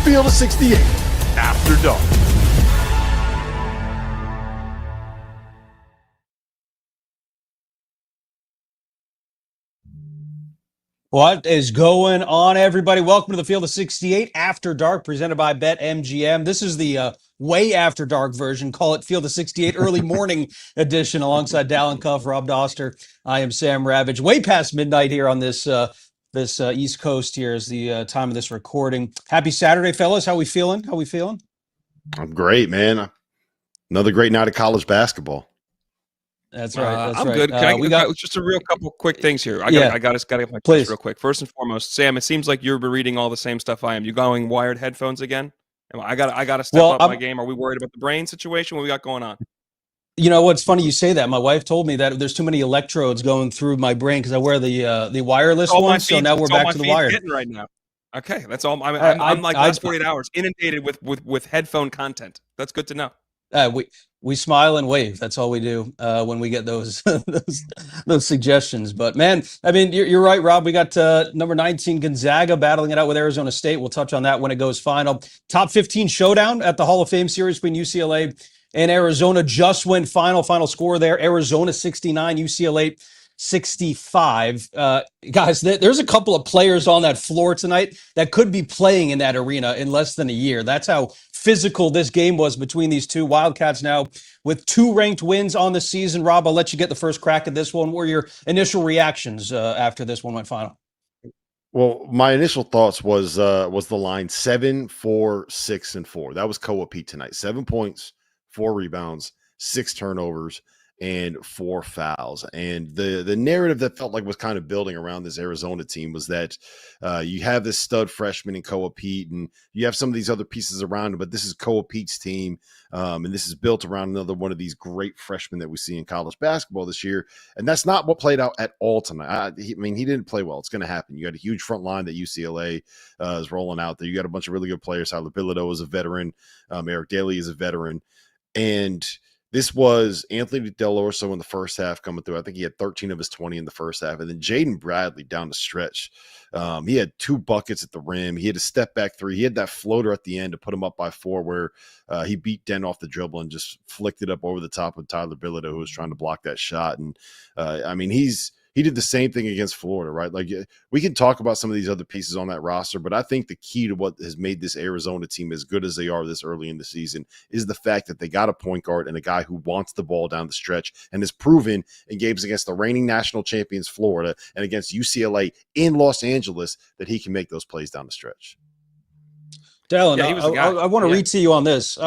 Field of 68 After Dark. What is going on, everybody? Welcome to the Field of 68 After Dark, presented by BetMGM. This is the way after dark version. Call it Field of 68 Early Morning Edition, alongside Dalen, Rob Dauster. I am Sam Ravech. Way past midnight here on this East Coast. Here is the time of this recording. Happy Saturday, fellas. How we feeling? I'm great, man. Another great night of college basketball. That's right. I'm good. Can I got just a real couple quick things here. I got to get my place real quick. First and foremost, Sam, it seems like you're reading all the same stuff I am. You going wired headphones again? I got to step up my game. Are we worried about the brain situation? What we got going on? You know what's funny? You say that. My wife told me that there's too many electrodes going through my brain because I wear the wireless one. So now we're back to the wired. Right now. Okay, that's all. I'm like last 48 hours inundated with headphone content. That's good to know. We smile and wave. That's all we do when we get those those suggestions. But man, I mean, you're right, Rob. We got number 19 Gonzaga battling it out with Arizona State. We'll touch on that when it goes final. Top 15 showdown at the Hall of Fame series between UCLA and Arizona just went final. Final score there: Arizona 69, UCLA 65. Guys, there's a couple of players on that floor tonight that could be playing in that arena in less than a year. That's how physical this game was between these two. Wildcats now with 2 ranked wins on the season. Rob, I'll let you get the first crack at this one. What were your initial reactions after this one went final? Well, my initial thoughts was the line 7, 4, 6, and 4. That was Koa Pete tonight. 7 points, 4 rebounds, 6 turnovers, and 4 fouls. And the narrative that felt like was kind of building around this Arizona team was that you have this stud freshman in Koa Pete, and you have some of these other pieces around him, but this is Koa Pete's team, and this is built around another one of these great freshmen that we see in college basketball this year. And that's not what played out at all tonight. He didn't play well. It's going to happen. You got a huge front line that UCLA is rolling out there. You got a bunch of really good players. Tyler Bilodeau is a veteran. Eric Daly is a veteran. And this was Anthony Del Orso in the first half coming through. I think he had 13 of his 20 in the first half. And then Jaden Bradley down the stretch. He had 2 buckets at the rim. He had a step back 3. He had that floater at the end to put him up by 4 where he beat Dent off the dribble and just flicked it up over the top of Tyler Bilodeau, who was trying to block that shot. And he did the same thing against Florida, right? Like, we can talk about some of these other pieces on that roster, but I think the key to what has made this Arizona team as good as they are this early in the season is the fact that they got a point guard and a guy who wants the ball down the stretch and has proven in games against the reigning national champions Florida and against UCLA in Los Angeles that he can make those plays down the stretch. Dalen, I want to read to you on this.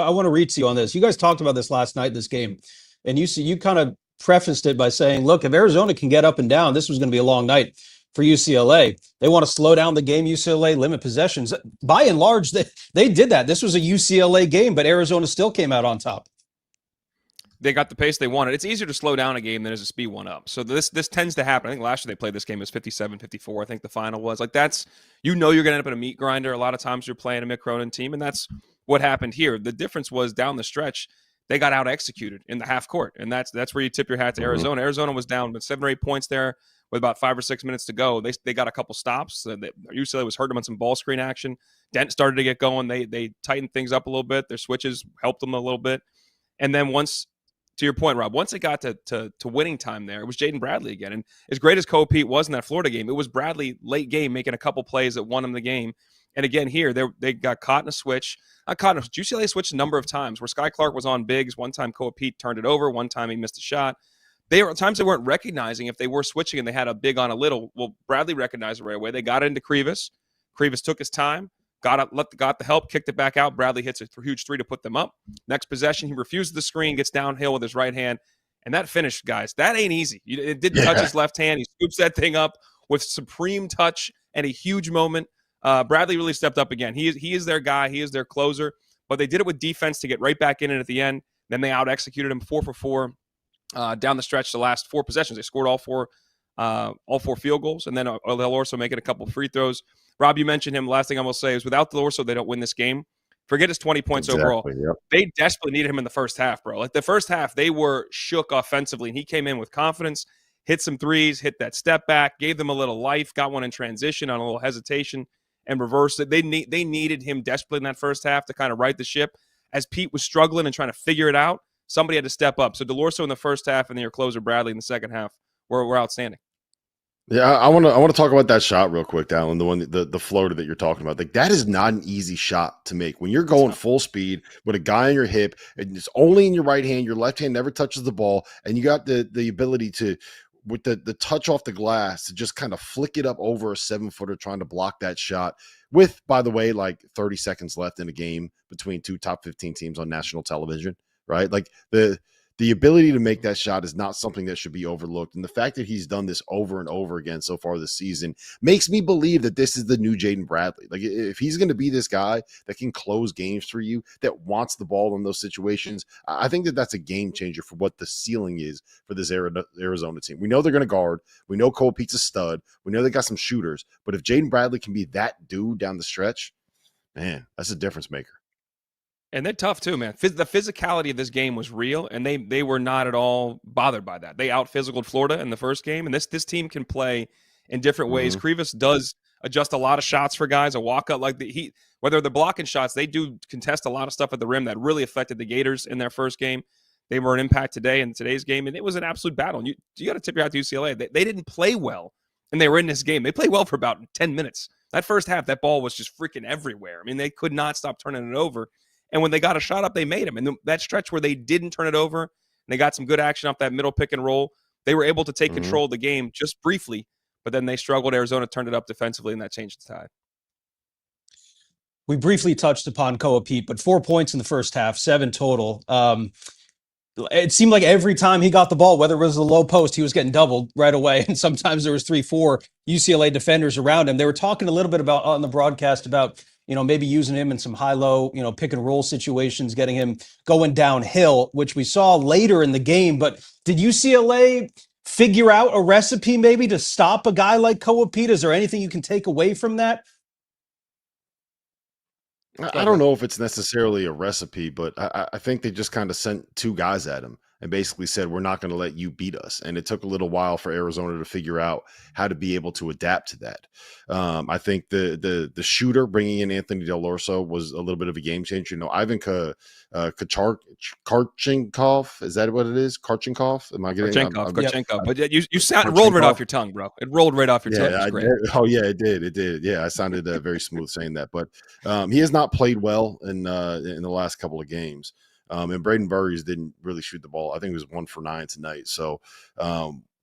You guys talked about this last night, this game, and you kind of prefaced it by saying, look, if Arizona can get up and down, this was going to be a long night for UCLA. They want to slow down the game. UCLA limit possessions. By and large, they did that. This was a UCLA game, but Arizona still came out on top. They got the pace they wanted. It's easier to slow down a game than it is to speed one up. So this tends to happen. I think last year they played this game as 57-54. I think the final was. Like, that's, you're going to end up in a meat grinder. A lot of times you're playing a Mick Cronin team, and that's what happened here. The difference was down the stretch, they got out executed in the half court, and that's where you tip your hat to Arizona. Arizona was down with 7 or 8 points there with about 5 or 6 minutes to go. They got a couple stops. UCLA was hurting them on some ball screen action. Dent started to get going. They tightened things up a little bit. Their switches helped them a little bit. And then once, to your point, Rob, once it got to winning time there, it was Jaden Bradley again. And as great as Koa Pete was in that Florida game, it was Bradley late game making a couple plays that won him the game. And again, here, they got caught in a switch. UCLA switched a number of times where Sky Clark was on bigs. One time Koa Pete turned it over. One time he missed a shot. They were at times they weren't recognizing if they were switching and they had a big on a little. Well, Bradley recognized it right away. They got it into Krivas. Krivas took his time, got the help, kicked it back out. Bradley hits a huge 3 to put them up. Next possession, he refuses the screen, gets downhill with his right hand. And that finish, guys, that ain't easy. It didn't touch his left hand. He scoops that thing up with supreme touch and a huge moment. Bradley really stepped up again. He is their guy. He is their closer. But they did it with defense to get right back in it at the end. Then they out-executed him 4 for 4 down the stretch the last 4 possessions. They scored all four field goals. And then Del Orso making a couple free throws. Rob, you mentioned him. Last thing I'm going to say is without Del Orso, they don't win this game. Forget his 20 points overall. Yep. They desperately needed him in the first half, bro. Like the first half, they were shook offensively, and he came in with confidence, hit some threes, hit that step back, gave them a little life, got one in transition on a little hesitation, and reverse it. They needed him desperately in that first half to kind of right the ship. As Pete was struggling and trying to figure it out, somebody had to step up. So Delorso in the first half and then your closer Bradley in the second half were outstanding. Yeah, I want to talk about that shot real quick, Dalen. The one, the floater that you're talking about, like that is not an easy shot to make when you're going full speed with a guy on your hip and it's only in your right hand. Your left hand never touches the ball, and you got the ability to, with the touch off the glass, to just kind of flick it up over a 7-footer trying to block that shot. With, by the way, like 30 seconds left in a game between two top 15 teams on national television, right? Like the ability to make that shot is not something that should be overlooked. And the fact that he's done this over and over again so far this season makes me believe that this is the new Jaden Bradley. Like if he's going to be this guy that can close games for you, that wants the ball in those situations, I think that that's a game changer for what the ceiling is for this Arizona team. We know they're going to guard. We know Cole Pete's a stud. We know they got some shooters. But if Jaden Bradley can be that dude down the stretch, man, that's a difference maker. And they're tough too, man. The physicality of this game was real, and they were not at all bothered by that. They out-physicaled Florida in the first game, and this team can play in different ways. Krivas does adjust a lot of shots for guys. Awaka, like whether they're blocking shots, they do contest a lot of stuff at the rim that really affected the Gators in their first game. They were an impact today in today's game, and it was an absolute battle. And you got to tip your hat to UCLA. They didn't play well, and they were in this game. They played well for about 10 minutes. That first half, that ball was just freaking everywhere. I mean, they could not stop turning it over. And when they got a shot up, they made them. And that stretch where they didn't turn it over, and they got some good action off that middle pick and roll, they were able to take control of the game just briefly, but then they struggled. Arizona turned it up defensively, and that changed the tide. We briefly touched upon Koa Pete, but 4 points in the first half, 7 total. It seemed like every time he got the ball, whether it was the low post, he was getting doubled right away. And sometimes there was 3-4 UCLA defenders around him. They were talking a little bit about on the broadcast about, maybe using him in some high-low, pick and roll situations, getting him going downhill, which we saw later in the game. But did UCLA figure out a recipe maybe to stop a guy like Koa Pete? Is there anything you can take away from that? I don't know if it's necessarily a recipe, but I think they just kind of sent 2 guys at him and basically said, we're not going to let you beat us. And it took a little while for Arizona to figure out how to be able to adapt to that. I think the shooter bringing in Anthony Delorso was a little bit of a game changer. Ivan Karchenkov, is that what it is? Karchenkov? Am I getting Karchenkov. But you sound rolled right off your tongue, bro. It rolled right off your tongue. It did. Yeah, I sounded very smooth saying that. But he has not played well in the last couple of games. And Braden Burries didn't really shoot the ball. I think it was 1 for 9 tonight. So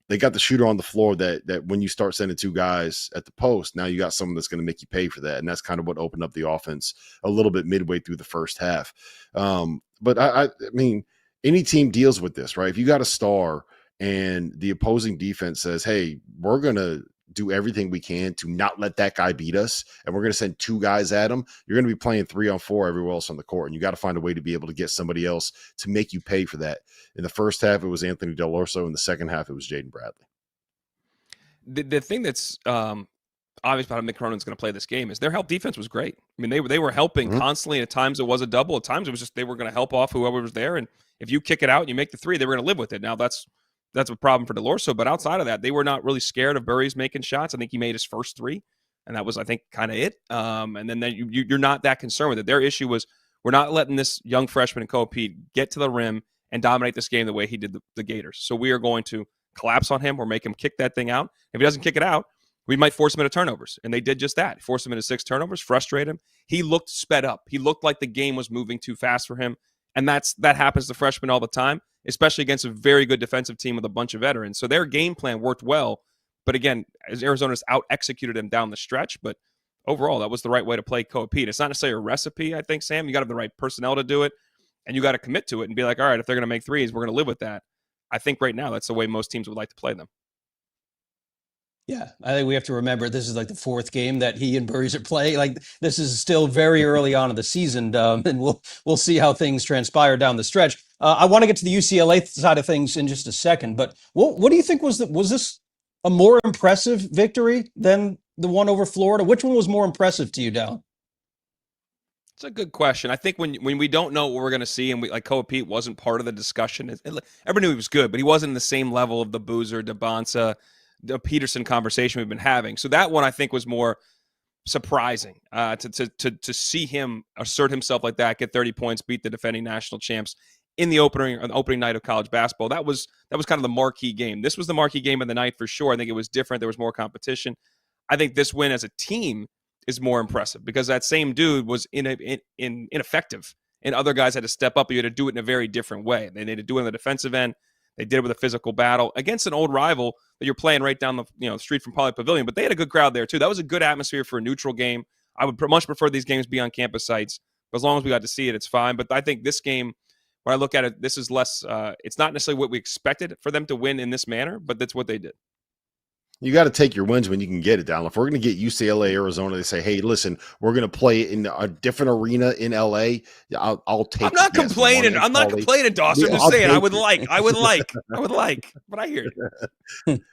they got the shooter on the floor that when you start sending 2 guys at the post, now you got someone that's going to make you pay for that. And that's kind of what opened up the offense a little bit midway through the first half. But I mean, any team deals with this, right? If you got a star and the opposing defense says, hey, we're going to do everything we can to not let that guy beat us, and we're going to send 2 guys at him, you're going to be playing 3-on-4 everywhere else on the court, and you got to find a way to be able to get somebody else to make you pay for that. In the first half, it was Anthony Delorso. In the second half, it was Jaden Bradley. The thing that's obvious about how Mick Cronin's going to play this game is their help defense was great. I mean, they were helping constantly. At times it was a double. At times it was just they were going to help off whoever was there, and if you kick it out and you make the 3, they were going to live with it. Now that's a problem for Delorso, but outside of that, they were not really scared of Burries making shots. I think he made his first 3, and that was, I think, kind of it. And then you're not that concerned with it. Their issue was we're not letting this young freshman, Koa Pete, get to the rim and dominate this game the way he did the Gators. So we are going to collapse on him or make him kick that thing out. If he doesn't kick it out, we might force him into turnovers. And they did just that. Force him into 6 turnovers, frustrate him. He looked sped up. He looked like the game was moving too fast for him. And that happens to freshmen all the time, especially against a very good defensive team with a bunch of veterans. So their game plan worked well. But again, as Arizona's out-executed him down the stretch, but overall, that was the right way to play Koa Pete. It's not necessarily a recipe, I think, Sam. You got to have the right personnel to do it, and you got to commit to it and be like, all right, if they're going to make 3s, we're going to live with that. I think right now that's the way most teams would like to play them. Yeah, I think we have to remember this is like the 4th game that he and Burries are playing. Like this is still very early on in the season, and we'll see how things transpire down the stretch. I want to get to the UCLA side of things in just a second, but what do you think was this a more impressive victory than the one over Florida? Which one was more impressive to you, Dalen? It's a good question. I think when we don't know what we're going to see, and Koa Pete wasn't part of the discussion. Everyone knew he was good, but he wasn't in the same level of the Boozer, DeBonsa, the Peterson conversation we've been having. So that one I think was more surprising to see him assert himself like that, get 30 points, beat the defending national champs in the opening night of college basketball. That was kind of the marquee game. This was the marquee game of the night for sure. I think it was different. There was more competition. I think this win as a team is more impressive because that same dude was ineffective, and other guys had to step up. You had to do it in a very different way. They had to do it on the defensive end. They did it with a physical battle against an old rival that you're playing right down the street from Poly Pavilion. But they had a good crowd there too. That was a good atmosphere for a neutral game. I would much prefer these games be on campus sites. But as long as we got to see it, it's fine. But I think this game, when I look at it, this is less. It's not necessarily what we expected for them to win in this manner, but that's what they did. You got to take your wins when you can get it, Dalen. If we're going to get UCLA, Arizona, they say, hey, listen, we're going to play in a different arena in LA. I'll take it. I'm not complaining. I'm not complaining, Dauster. I'm just saying I would like, but I hear you.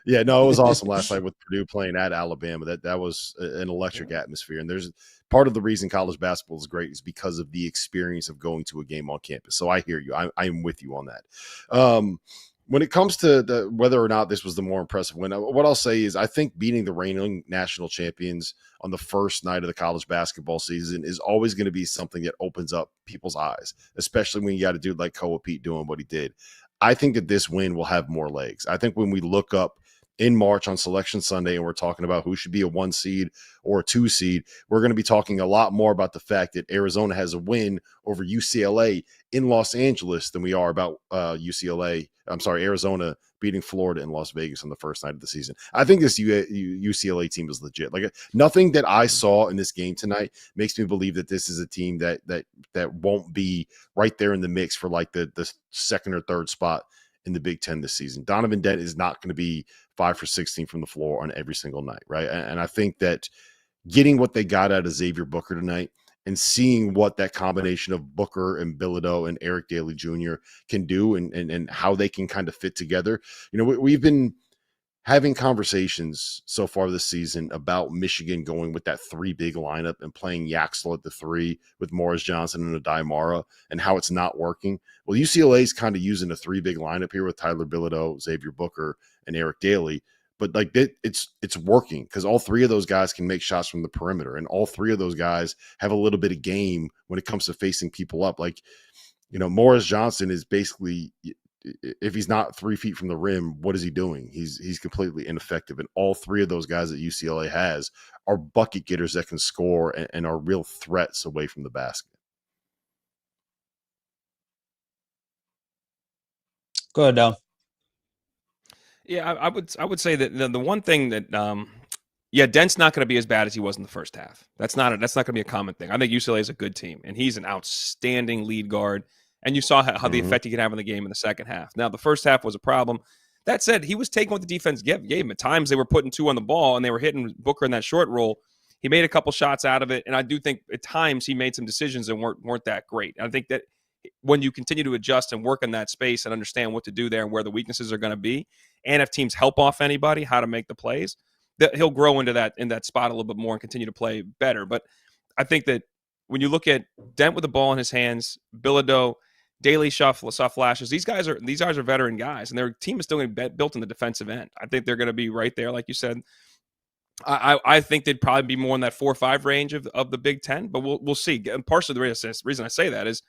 Yeah, no, it was awesome last night with Purdue playing at Alabama. That was an electric atmosphere. And there's part of the reason college basketball is great is because of the experience of going to a game on campus. So I hear you. I am with you on that. When it comes to whether or not this was the more impressive win, what I'll say is I think beating the reigning national champions on the first night of the college basketball season is always going to be something that opens up people's eyes, especially when you got a dude like Koa Pete doing what he did. I think that this win will have more legs. I think when we look up in March on Selection Sunday and we're talking about who should be a 1 seed or a 2 seed, we're going to be talking a lot more about the fact that Arizona has a win over UCLA in Los Angeles than we are about Arizona beating Florida in Las Vegas on the first night of the season. I think this UCLA team is legit. Like nothing that I saw in this game tonight makes me believe that this is a team that won't be right there in the mix for like the second or third spot in the Big Ten this season. Donovan Dent is not going to be 5 for 16 from the floor on every single night, right? And I think that getting what they got out of Xavier Booker tonight and seeing what that combination of Booker and Bilodeau and Eric Daly Jr. can do and how they can kind of fit together. You know, we've been having conversations so far this season about Michigan going with that 3 big lineup and playing Yaxel at the 3 with Morris Johnson and Adai Mara and how it's not working. Well, UCLA is kind of using a 3 big lineup here with Tyler Bilodeau, Xavier Booker, and Eric Daly. But like it's working because all 3 of those guys can make shots from the perimeter, and all 3 of those guys have a little bit of game when it comes to facing people up. Like, you know, Morris Johnson is basically, if he's not 3 feet from the rim, what is he doing? He's completely ineffective. And all 3 of those guys that UCLA has are bucket getters that can score and are real threats away from the basket. Go ahead, Dal. Yeah, I would say that the one thing that Dent's not going to be as bad as he was in the first half. That's not going to be a common thing. I think UCLA is a good team, and he's an outstanding lead guard. And you saw how the effect he could have in the game in the second half. Now, the first half was a problem. That said, he was taking what the defense gave him. At times, they were putting 2 on the ball, and they were hitting Booker in that short roll. He made a couple shots out of it, and I do think at times he made some decisions that weren't that great. And I think that when you continue to adjust and work in that space and understand what to do there and where the weaknesses are going to be, and if teams help off anybody, how to make the plays, that he'll grow into that spot a little bit more and continue to play better. But I think that when you look at Dent with the ball in his hands, Bilodeau, Daly soft flashes, these guys are veteran guys, and their team is still going to be built in the defensive end. I think they're going to be right there, like you said. I think they'd probably be more in that 4 or 5 range of the Big Ten, but we'll see. And partially the reason I say that is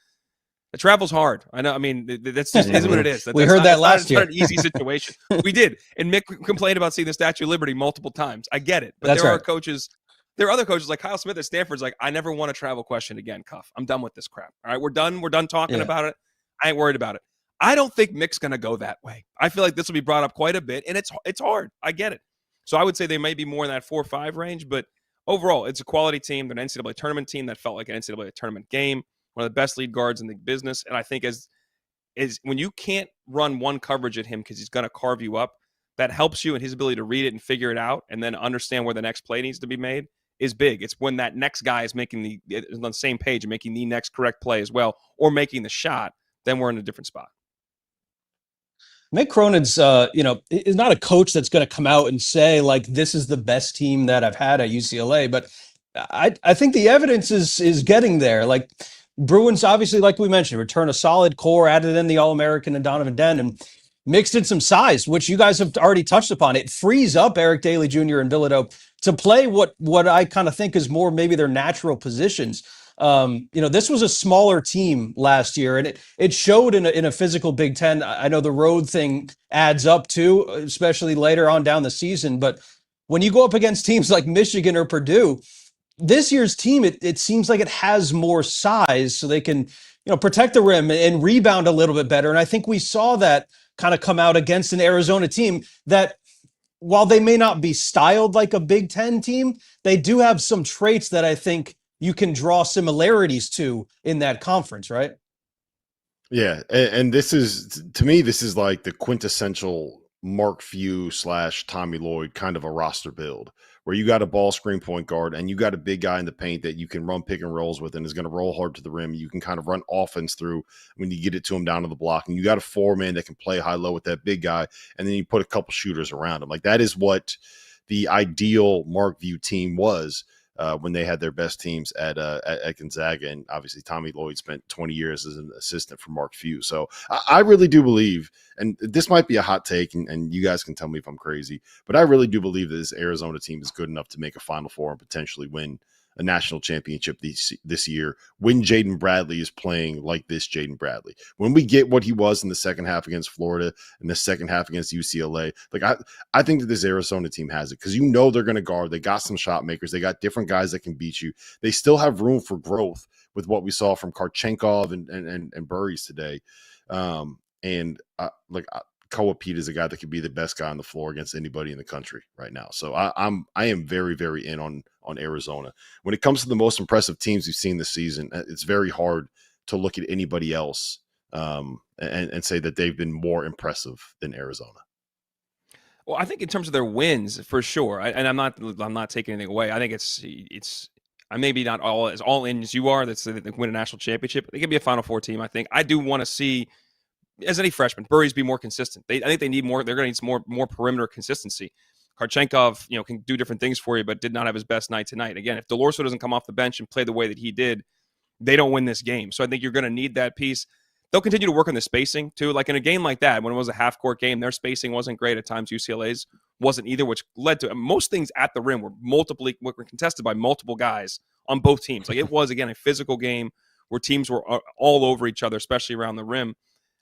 the travel's hard. I know. I mean, that's just isn't what it is. We heard that last year. It's not an easy situation. We did, and Mick complained about seeing the Statue of Liberty multiple times. I get it, but there are coaches. There are other coaches like Kyle Smith at Stanford's like, I never want a travel question again, Cuff. I'm done with this crap. All right, we're done. We're done talking about it. I ain't worried about it. I don't think Mick's going to go that way. I feel like this will be brought up quite a bit, and it's hard. I get it. So I would say they may be more in that 4 or 5 range, but overall, it's a quality team. They're an NCAA tournament team that felt like an NCAA tournament game, one of the best lead guards in the business. And I think as when you can't run one coverage at him because he's going to carve you up, that helps you in his ability to read it and figure it out and then understand where the next play needs to be made is big. It's when that next guy is on the same page and making the next correct play as well, or making the shot, then we're in a different spot. Mick Cronin's, is not a coach that's going to come out and say, like, this is the best team that I've had at UCLA. But I think the evidence is getting there. Like, Bruins, obviously, like we mentioned, return a solid core, added in the All-American and Donovan Dent, and mixed in some size, which you guys have already touched upon. It frees up Eric Daly Jr. and Bilodeau to play what I kind of think is more maybe their natural positions. This was a smaller team last year, and it showed in a physical Big Ten. I know the road thing adds up too, especially later on down the season. But when you go up against teams like Michigan or Purdue, this year's team, it seems like it has more size, so they can protect the rim and rebound a little bit better. And I think we saw that kind of come out against an Arizona team that, while they may not be styled like a Big Ten team, they do have some traits that I think you can draw similarities to in that conference, right? Yeah, and this is, to me, this is like the quintessential Mark Few / Tommy Lloyd kind of a roster build, where you got a ball screen point guard and you got a big guy in the paint that you can run pick and rolls with and is going to roll hard to the rim. You can kind of run offense through when you get it to him down to the block, and you got a 4-man that can play high-low with that big guy, and then you put a couple shooters around him. Like, that is what the ideal Mark Few team was when they had their best teams at Gonzaga. And obviously Tommy Lloyd spent 20 years as an assistant for Mark Few. So I really do believe, and this might be a hot take, and you guys can tell me if I'm crazy, but I really do believe that this Arizona team is good enough to make a Final Four and potentially win a national championship this year when Jaden Bradley is playing like this Jaden Bradley. When we get what he was in the second half against Florida and the second half against UCLA, like I think that this Arizona team has it, because they're going to guard. They got some shot makers. They got different guys that can beat you. They still have room for growth with what we saw from Karchenkov and Burries today. Koa Pete is a guy that could be the best guy on the floor against anybody in the country right now. So I am very, very in on Arizona. When it comes to the most impressive teams we've seen this season, it's very hard to look at anybody else and say that they've been more impressive than Arizona. Well, I think in terms of their wins, for sure, and I'm not taking anything away. I think it's I maybe not as all in as you are. That's they win a national championship. They could be a Final Four team. I think I do want to see, as any freshman, Burries be more consistent. I think they need more. They're going to need some more perimeter consistency. Karchenkov, can do different things for you, but did not have his best night tonight. Again, if Delorso doesn't come off the bench and play the way that he did, they don't win this game. So I think you're going to need that piece. They'll continue to work on the spacing too. Like in a game like that, when it was a half-court game, their spacing wasn't great at times. UCLA's wasn't either, which led to most things at the rim were contested by multiple guys on both teams. Like, it was, again, a physical game where teams were all over each other, especially around the rim.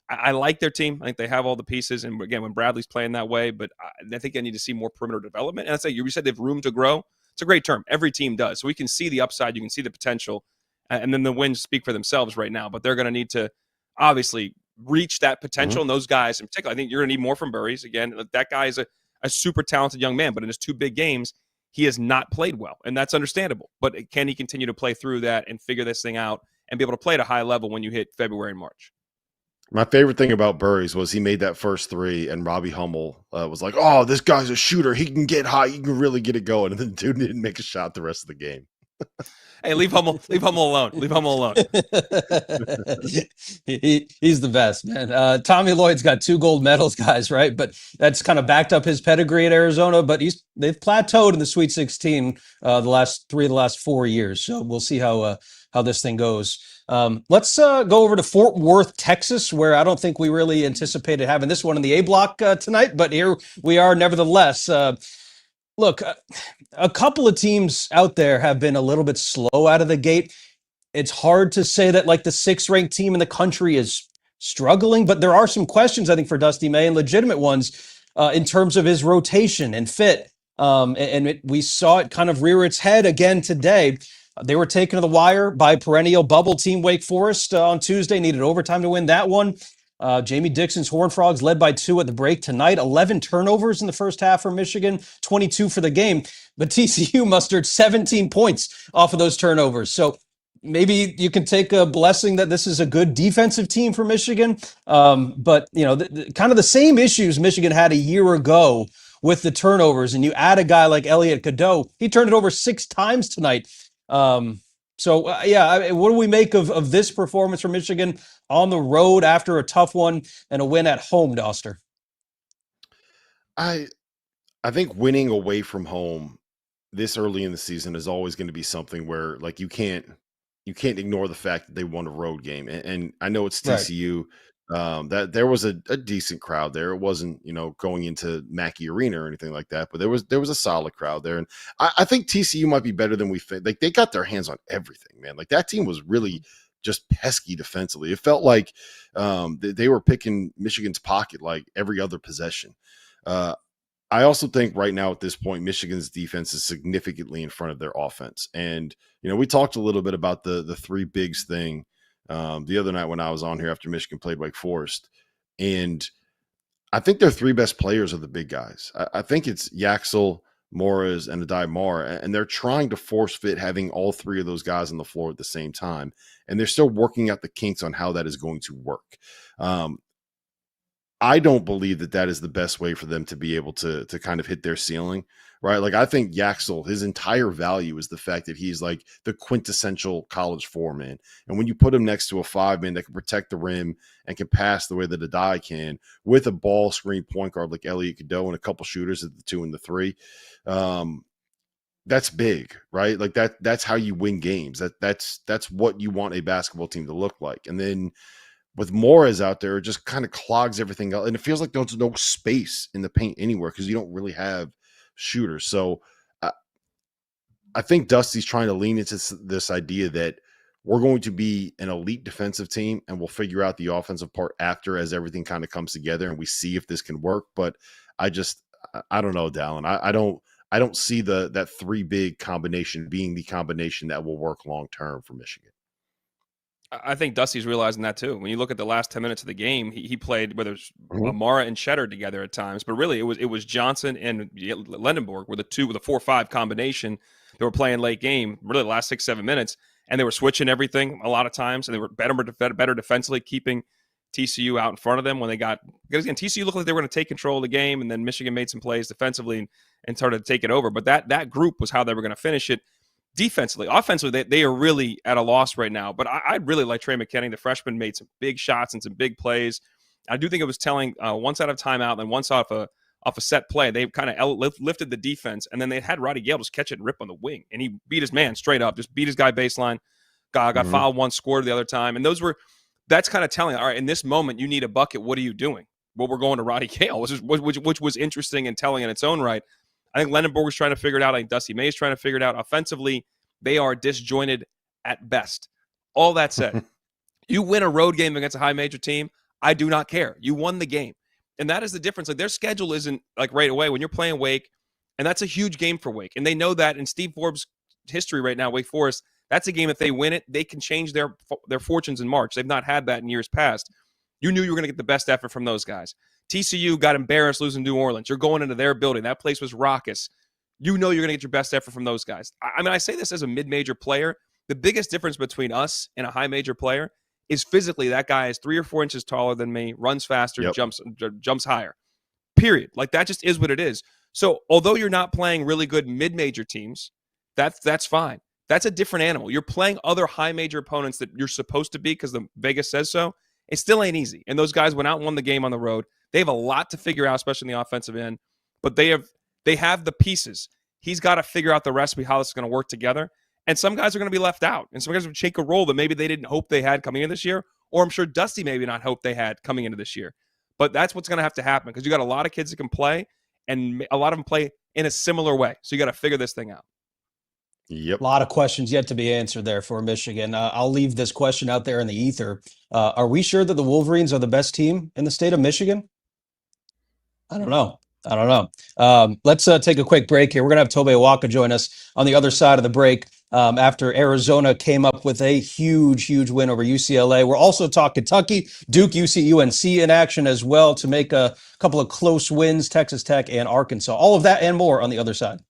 I like their team. I think they have all the pieces. And again, when Bradley's playing that way, but I think I need to see more perimeter development. And I say, you said they have room to grow. It's a great term. Every team does. So we can see the upside. You can see the potential. And then the wins speak for themselves right now. But they're going to need to obviously reach that potential. And those guys in particular, I think you're going to need more from Burries. Again, that guy is a super talented young man. But in his 2 big games, he has not played well. And that's understandable. But can he continue to play through that and figure this thing out and be able to play at a high level when you hit February and March? My favorite thing about Burries was he made that first 3, and Robbie Hummel was like, "Oh, this guy's a shooter. He can get high. He can really get it going." And then the dude didn't make a shot the rest of the game. Hey, leave Hummel alone. Leave Hummel alone. He's the best, man. Tommy Lloyd's got 2 gold medals, guys, right? But that's kind of backed up his pedigree at Arizona. But they've plateaued in the Sweet 16 the last 4 years. So we'll see how this thing goes. Let's go over to Fort Worth, Texas, where I don't think we really anticipated having this one in the A block tonight, but here we are nevertheless. Look, a couple of teams out there have been a little bit slow out of the gate. It's hard to say that like the 6th ranked team in the country is struggling, but there are some questions, I think, for Dusty May, and legitimate ones in terms of his rotation and fit. We saw it kind of rear its head again today. They were taken to the wire by perennial bubble team Wake Forest on Tuesday, needed overtime to win that one. Jamie Dixon's Horned Frogs led by 2 at the break tonight. 11 turnovers in the first half for Michigan, 22 for the game. But TCU mustered 17 points off of those turnovers. So maybe you can take a blessing that this is a good defensive team for Michigan. But, kind of the same issues Michigan had a year ago with the turnovers. And you add a guy like Elliot Cadeau, he turned it over 6 times tonight. What do we make of this performance from Michigan on the road after a tough one and a win at home, Dauster? I think winning away from home this early in the season is always going to be something where, like, you can't ignore the fact that they won a road game. And I know it's TCU. Right. That there was a decent crowd there. It wasn't, going into Mackey Arena or anything like that, but there was a solid crowd there. And I think TCU might be better than we think. Like, they got their hands on everything, man. Like, that team was really just pesky defensively. It felt like they were picking Michigan's pocket like every other possession. I also think right now at this point, Michigan's defense is significantly in front of their offense. And, we talked a little bit about the three bigs thing the other night when I was on here after Michigan played Wake Forest. And I think their three best players are the big guys. I think it's Yaxel, Morris, and Adai Marr, and they're trying to force fit having all three of those guys on the floor at the same time. And they're still working out the kinks on how that is going to work. I don't believe that is the best way for them to be able to kind of hit their ceiling, right? Like, I think Yaxel, his entire value is the fact that he's like the quintessential college four man. And when you put him next to a five man that can protect the rim and can pass the way that Adai can, with a ball screen point guard like Elliot Cadeau and a couple shooters at the 2 and the 3, that's big, right? Like that's how you win games. That's what you want a basketball team to look like. And then with Morris out there, it just kind of clogs everything up. And it feels like there's no space in the paint anywhere because you don't really have shooters. So I think Dusty's trying to lean into this idea that we're going to be an elite defensive team and we'll figure out the offensive part after as everything kind of comes together and we see if this can work. But I don't know, Dalen. I don't see that three big combination being the combination that will work long-term for Michigan. I think Dusty's realizing that too. When you look at the last 10 minutes of the game, he played whether it's Amara and Cheddar together at times, but really it was Johnson and Lendenborg were the 4-5 combination. They were playing late game, really the last 6-7 minutes, and they were switching everything a lot of times, and they were better defensively, keeping TCU out in front of them when they got, because again, TCU looked like they were going to take control of the game, and then Michigan made some plays defensively and started to take it over. But that group was how they were going to finish it. Defensively, offensively, they are really at a loss right now. But I really like Trey McKinney. The freshman made some big shots and some big plays. I do think it was telling once out of timeout and then once off a set play. They kind of lifted the defense, and then they had Roddy Gale just catch it and rip on the wing. And he beat his man straight up, just beat his guy baseline. Got fouled once, scored the other time. And that's kind of telling, all right, in this moment, you need a bucket. What are you doing? Well, we're going to Roddy Gale, which was interesting and telling in its own right. I think Lendenborg was trying to figure it out. I think Dusty May is trying to figure it out. Offensively, they are disjointed at best. All that said, you win a road game against a high major team, I do not care. You won the game. And that is the difference. Like, their schedule isn't like right away when you're playing Wake, and that's a huge game for Wake. And they know that in Steve Forbes' history right now, Wake Forest, that's a game if they win it, they can change their fortunes in March. They've not had that in years past. You knew you were going to get the best effort from those guys. TCU got embarrassed losing New Orleans. You're going into their building. That place was raucous. You know you're going to get your best effort from those guys. I mean, I say this as a mid-major player. The biggest difference between us and a high-major player is physically that guy is 3 or 4 inches taller than me, runs faster, jumps higher. Period. Like, that just is what it is. So although you're not playing really good mid-major teams, that's fine. That's a different animal. You're playing other high-major opponents that you're supposed to be because the Vegas says so. It still ain't easy. And those guys went out and won the game on the road. They have a lot to figure out, especially in the offensive end. But they have the pieces. He's got to figure out the recipe, how this is going to work together. And some guys are going to be left out. And some guys will take a role that maybe they didn't hope they had coming in this year. Or I'm sure Dusty maybe not hope they had coming into this year. But that's what's going to have to happen because you got a lot of kids that can play. And a lot of them play in a similar way. So you got to figure this thing out. Yep. A lot of questions yet to be answered there for Michigan. I'll leave this question out there in the ether. Are we sure that the Wolverines are the best team in the state of Michigan? I don't know. Let's take a quick break here. We're going to have Tobe Awaka join us on the other side of the break after Arizona came up with a huge win over UCLA. We're also talking Kentucky, Duke, UC, UNC in action as well to make a couple of close wins, Texas Tech and Arkansas. All of that and more on the other side.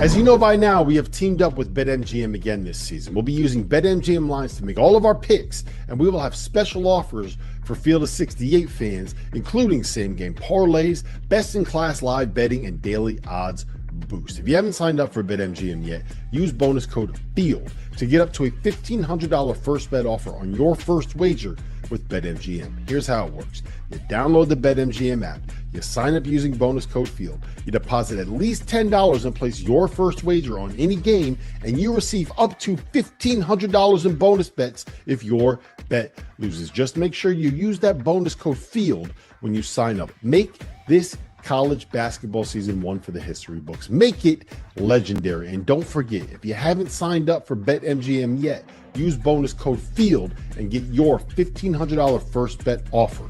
As you know by now, we have teamed up with BetMGM again this season. We'll be using BetMGM lines to make all of our picks, and we will have special offers for Field of 68 fans, including same-game parlays, best-in-class live betting, and daily odds boost. If you haven't signed up for BetMGM yet, use bonus code FIELD to get up to a $1,500 first bet offer on your first wager with BetMGM. Here's how it works. You download the BetMGM app, you sign up using bonus code FIELD, you deposit at least $10 and place your first wager on any game, and you receive up to $1,500 in bonus bets if your bet loses. Just make sure you use that bonus code FIELD when you sign up. Make this college basketball season one for the history books. Make it legendary. And don't forget, if you haven't signed up for BetMGM yet, use bonus code FIELD and get your $1,500 first bet offer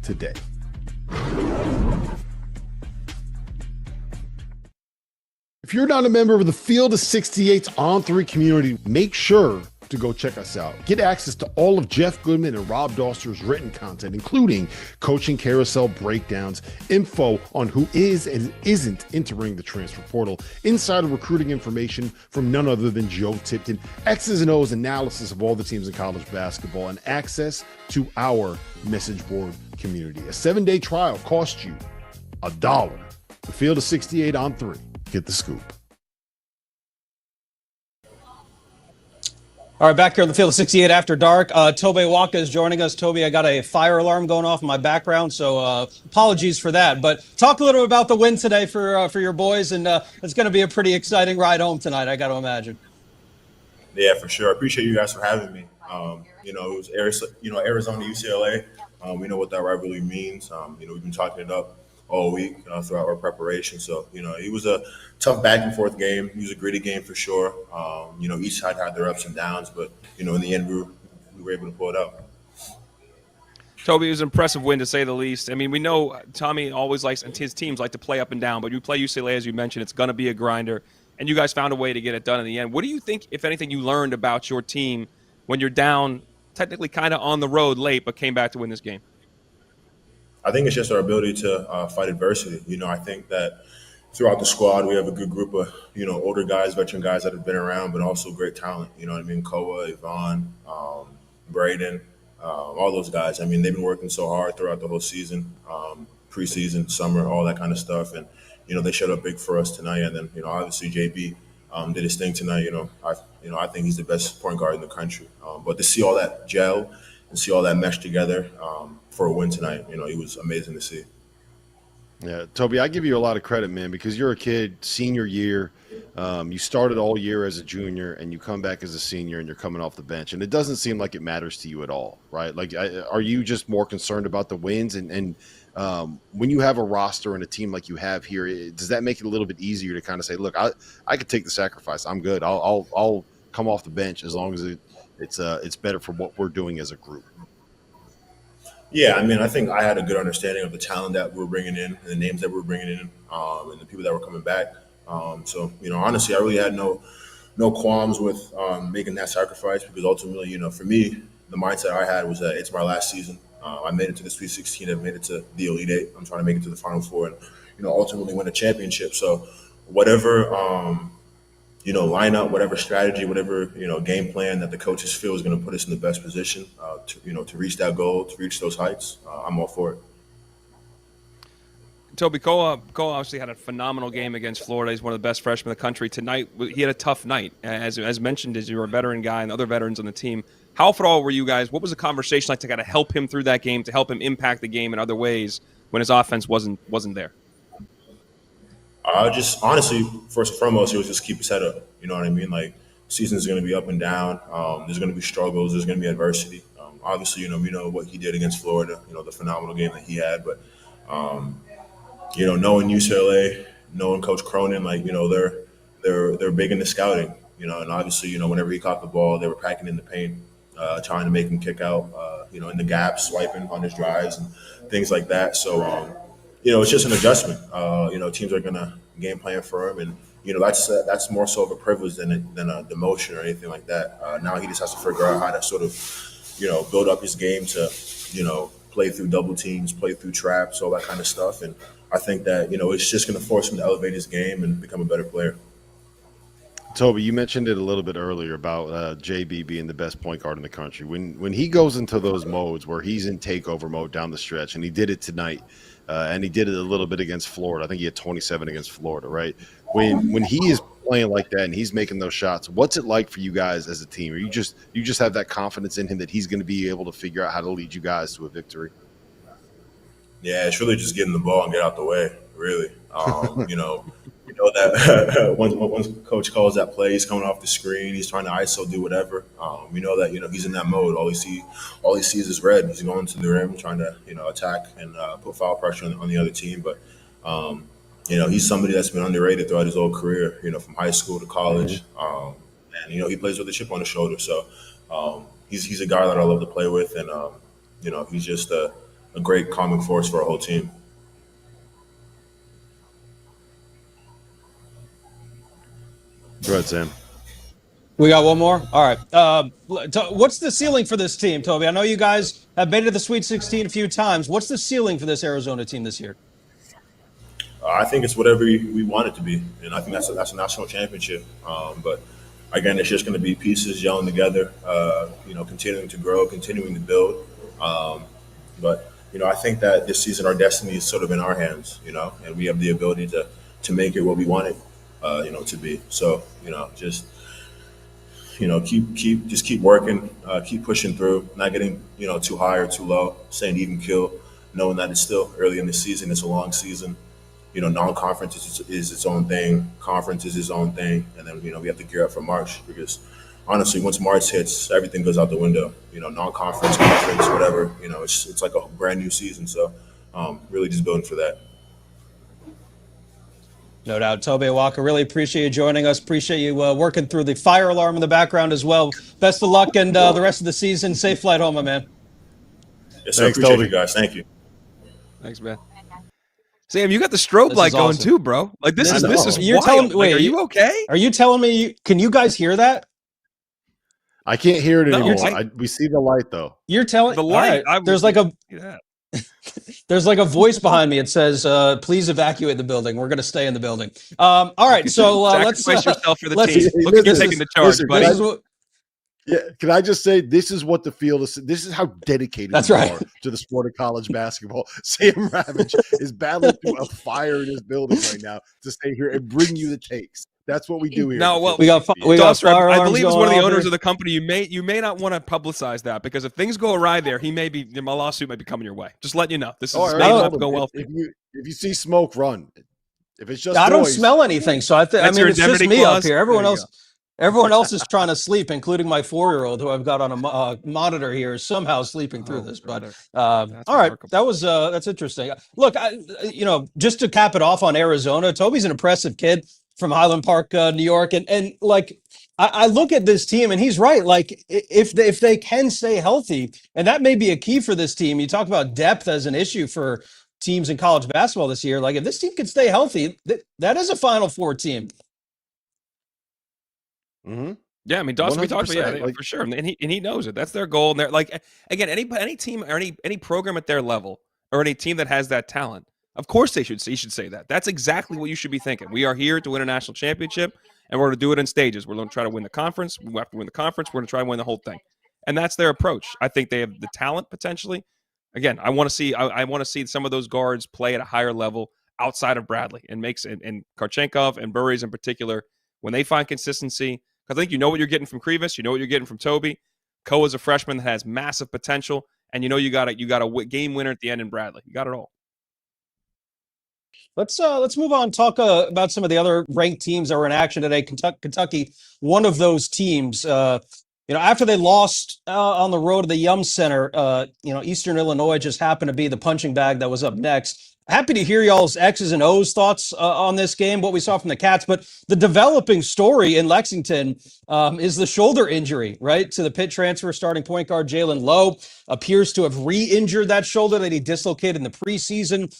today. If you're not a member of the Field of 68's On3 community, make sure to go check us out. Get access to all of Jeff Goodman and Rob Dauster's written content, including coaching carousel breakdowns, info on who is and isn't entering the transfer portal, insider recruiting information from none other than Joe Tipton, X's and O's analysis of all the teams in college basketball, and access to our message board community. A 7-day trial costs you $1. The Field of 68 on 3. Get the scoop. All right, back here on the Field of 68 after dark. Tobe Awaka is joining us. Toby, I got a fire alarm going off in my background, so apologies for that. But talk a little about the win today for your boys, and it's going to be a pretty exciting ride home tonight, I got to imagine. Yeah, for sure. I appreciate you guys for having me. It was Arizona-UCLA. We know what that rivalry means. We've been talking it up all week throughout our preparation. So, it was a tough back and forth game. It was a gritty game for sure. Each side had their ups and downs, but, in the end, we were able to pull it out. Toby, it was an impressive win to say the least. I mean, we know Tommy always likes, and his teams like to play up and down, but you play UCLA, as you mentioned, it's going to be a grinder, and you guys found a way to get it done in the end. What do you think, if anything, you learned about your team when you're down, technically kind of on the road late, but came back to win this game? I think it's just our ability to fight adversity. I think that throughout the squad, we have a good group of, older guys, veteran guys that have been around, but also great talent. You know what I mean? Koa, Yvonne, Braden, all those guys. I mean, they've been working so hard throughout the whole season, preseason, summer, all that kind of stuff. And, they showed up big for us tonight. And then, obviously JB did his thing tonight. I think he's the best point guard in the country. But to see all that gel and see all that mesh together for a win tonight, it was amazing to see. Yeah, Toby, I give you a lot of credit, man, because you're a kid, senior year. You started all year as a junior, and you come back as a senior, and you're coming off the bench. And it doesn't seem like it matters to you at all, right? Like, are you just more concerned about the wins? And when you have a roster and a team like you have here, does that make it a little bit easier to kind of say, look, I could take the sacrifice. I'm good. I'll come off the bench as long as it's better for what we're doing as a group. Yeah, I mean, I think I had a good understanding of the talent that we're bringing in, and the names that we're bringing in, and the people that were coming back. So, honestly, I really had no qualms with making that sacrifice because ultimately, for me, the mindset I had was that it's my last season. I made it to the Sweet 16. I made it to the Elite Eight. I'm trying to make it to the Final Four and, ultimately win a championship. So whatever, lineup, whatever strategy, whatever, game plan that the coaches feel is going to put us in the best position to reach that goal, to reach those heights, I'm all for it. Toby, Koa obviously had a phenomenal game against Florida. He's one of the best freshmen in the country. Tonight, he had a tough night. As mentioned, as you're a veteran guy and other veterans on the team, how if at all were you guys? What was the conversation like to kind of help him through that game, to help him impact the game in other ways when his offense wasn't there? Just honestly, first and foremost, it was just keep his head up. You know what I mean? Like, season's going to be up and down. There's going to be struggles. There's going to be adversity. Obviously, we know what he did against Florida. The phenomenal game that he had. But knowing UCLA, knowing Coach Cronin, they're big into scouting. And obviously, whenever he caught the ball, they were packing in the paint, trying to make him kick out. In the gaps, swiping on his drives and things like that. So. It's just an adjustment. Teams are going to game plan for him, and that's more so of a privilege than a demotion or anything like that. Now he just has to figure out how to sort of, build up his game to, play through double teams, play through traps, all that kind of stuff. And I think that it's just going to force him to elevate his game and become a better player. Toby, you mentioned it a little bit earlier about JB being the best point guard in the country. When he goes into those modes where he's in takeover mode down the stretch, and he did it tonight. And he did it a little bit against Florida. I think he had 27 against Florida, right? When he is playing like that and he's making those shots, what's it like for you guys as a team? Or you just have that confidence in him that he's going to be able to figure out how to lead you guys to a victory? Yeah, it's really just getting the ball and get out the way, really. You know that once coach calls that play, he's coming off the screen, he's trying to ISO, do whatever. We know that he's in that mode. All he sees is red. He's going to the rim, trying to attack and put foul pressure on the other team. But he's somebody that's been underrated throughout his whole career. From high school to college, and he plays with a chip on his shoulder. So he's a guy that I love to play with, and he's just a great calming force for our whole team. Go ahead, Sam. We got one more? All right. What's the ceiling for this team, Toby? I know you guys have made it to the Sweet 16 a few times. What's the ceiling for this Arizona team this year? I think it's whatever we want it to be, and I think that's a national championship. But again, it's just going to be pieces gelling together, continuing to grow, continuing to build. But I think that this season our destiny is sort of in our hands, and we have the ability to make it what we want it, to be. So keep working, keep pushing through, not getting too high or too low, staying even keel, knowing that it's still early in the season, it's a long season. Non-conference is its own thing, conference is its own thing, and then we have to gear up for March, because honestly, once March hits, everything goes out the window. Non-conference, conference, whatever. It's like a brand new season. So, really just building for that. No doubt. Tobe Awaka, really appreciate you joining us. Appreciate you working through the fire alarm in the background as well. Best of luck and the rest of the season. Safe flight home, my man. Yes, sir. Appreciate you guys. Thank you. Thanks, man. Sam, you got the strobe light going too, bro. Like this is you're wild. Telling me, wait, are you okay? Are you telling me? Can you guys hear that? I can't hear it anymore. No, we see the light though. You're telling the light. Right, there's like a there's like a voice behind me. It says, "Please evacuate the building. We're going to stay in the building." All right, so let's sacrifice yourself for the team. Look at you taking the charge, buddy. Yeah, can I just say this is what the field is? This is how dedicated That's you right. are to the sport of college basketball. Sam Ravech is battling through a fire in his building right now to stay here and bring you the takes. That's what we do here. No, well, we got Dauster, I believe is one of the owners here. of the company. You may not want to publicize that, because if things go awry there, my lawsuit might be coming your way. Just letting you know. This is not go well. If you see smoke, run. If it's just I don't smell anything, so I mean it's just me up here. Everyone else is trying to sleep, including my 4-year-old, who I've got on a monitor here, is somehow sleeping through this. But all right, that's interesting. Look, just to cap it off on Arizona, Toby's an impressive kid from Highland Park, New York, and like I look at this team, and he's right. Like if they can stay healthy, and that may be a key for this team. You talk about depth as an issue for teams in college basketball this year. Like if this team can stay healthy, that is a Final Four team. Mm-hmm. Yeah, I mean, Dauster, we talked about for sure, and he knows it. That's their goal. And they're like, again, any team or any program at their level or any team that has that talent, of course you should say that. That's exactly what you should be thinking. We are here to win a national championship, and we're going to do it in stages. We're going to try to win the conference. We have to win the conference. We're going to try and win the whole thing, and that's their approach. I think they have the talent potentially. Again, I want to see some of those guards play at a higher level outside of Bradley and Karchenkov and Burries in particular when they find consistency. I think you know what you're getting from Krivas, you know what you're getting from Toby. Koa is a freshman that has massive potential, and you got a game winner at the end in Bradley. You got it all. Let's move on. Talk about some of the other ranked teams that were in action today. Kentucky, one of those teams. After they lost on the road to the Yum Center, Eastern Illinois just happened to be the punching bag that was up next. Happy to hear y'all's X's and O's thoughts on this game, what we saw from the Cats. But the developing story in Lexington is the shoulder injury, right? To the Pitt transfer starting point guard Jalen Lowe appears to have re-injured that shoulder that he dislocated in the preseason.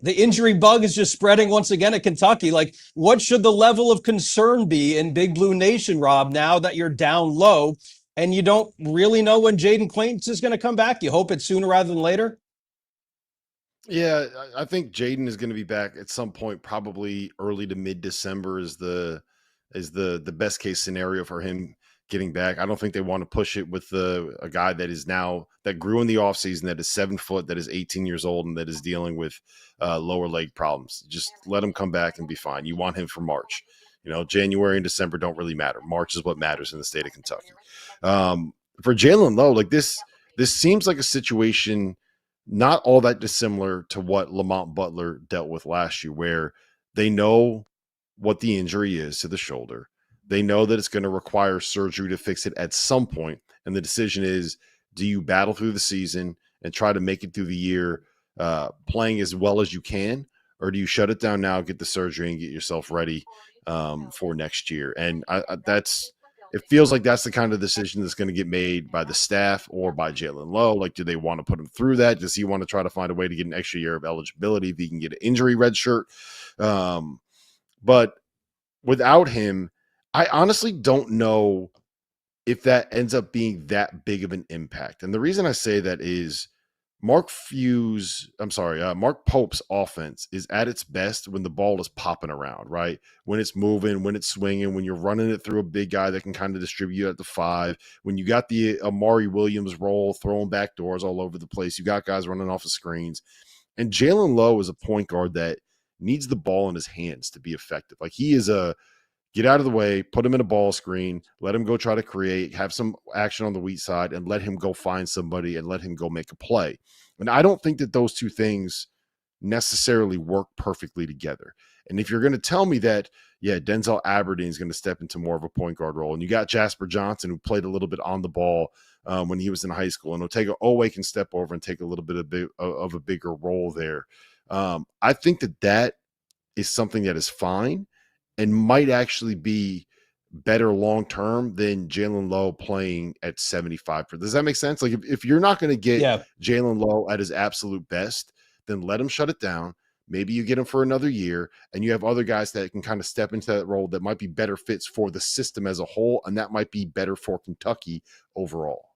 The injury bug is just spreading once again at Kentucky. Like, what should the level of concern be in Big Blue Nation, Rob, now that you're down low and you don't really know when Jaden Quaintance is going to come back? You hope it's sooner rather than later? Yeah, I think Jaden is going to be back at some point, probably early to mid-December is the best case scenario for him getting back. I don't think they want to push it with a guy that grew in the offseason, that is 7 foot, that is 18 years old, and that is dealing with lower leg problems. Just let him come back and be fine. You want him for March. January and December don't really matter. March is what matters in the state of Kentucky. For Jalen Lowe, like this seems like a situation not all that dissimilar to what Lamont Butler dealt with last year, where they know what the injury is to the shoulder. They know that it's going to require surgery to fix it at some point. And the decision is, do you battle through the season and try to make it through the year playing as well as you can? Or do you shut it down now, get the surgery, and get yourself ready for next year? And it feels like that's the kind of decision that's going to get made by the staff or by Jalen Lowe. Like, do they want to put him through that? Does he want to try to find a way to get an extra year of eligibility if he can get an injury red shirt? But without him, I honestly don't know if that ends up being that big of an impact. And the reason I say that is Mark Pope's offense is at its best when the ball is popping around, right? When it's moving, when it's swinging, when you're running it through a big guy that can kind of distribute at the 5, when you got the Amari Williams roll, throwing back doors all over the place, you got guys running off of screens. And Jalen Lowe is a point guard that needs the ball in his hands to be effective. Like, he is get out of the way, put him in a ball screen, let him go try to create, have some action on the weak side, and let him go find somebody and let him go make a play. And I don't think that those two things necessarily work perfectly together. And if you're going to tell me that, yeah, Denzel Aberdeen is going to step into more of a point guard role, and you got Jasper Johnson, who played a little bit on the ball when he was in high school, and Otega Owe can step over and take a little bit of a bigger role there. I think that is something that is fine and might actually be better long-term than Jalen Lowe playing at 75. Does that make sense? Like, if you're not going to get Jalen Lowe at his absolute best, then let him shut it down. Maybe you get him for another year, and you have other guys that can kind of step into that role that might be better fits for the system as a whole, and that might be better for Kentucky overall.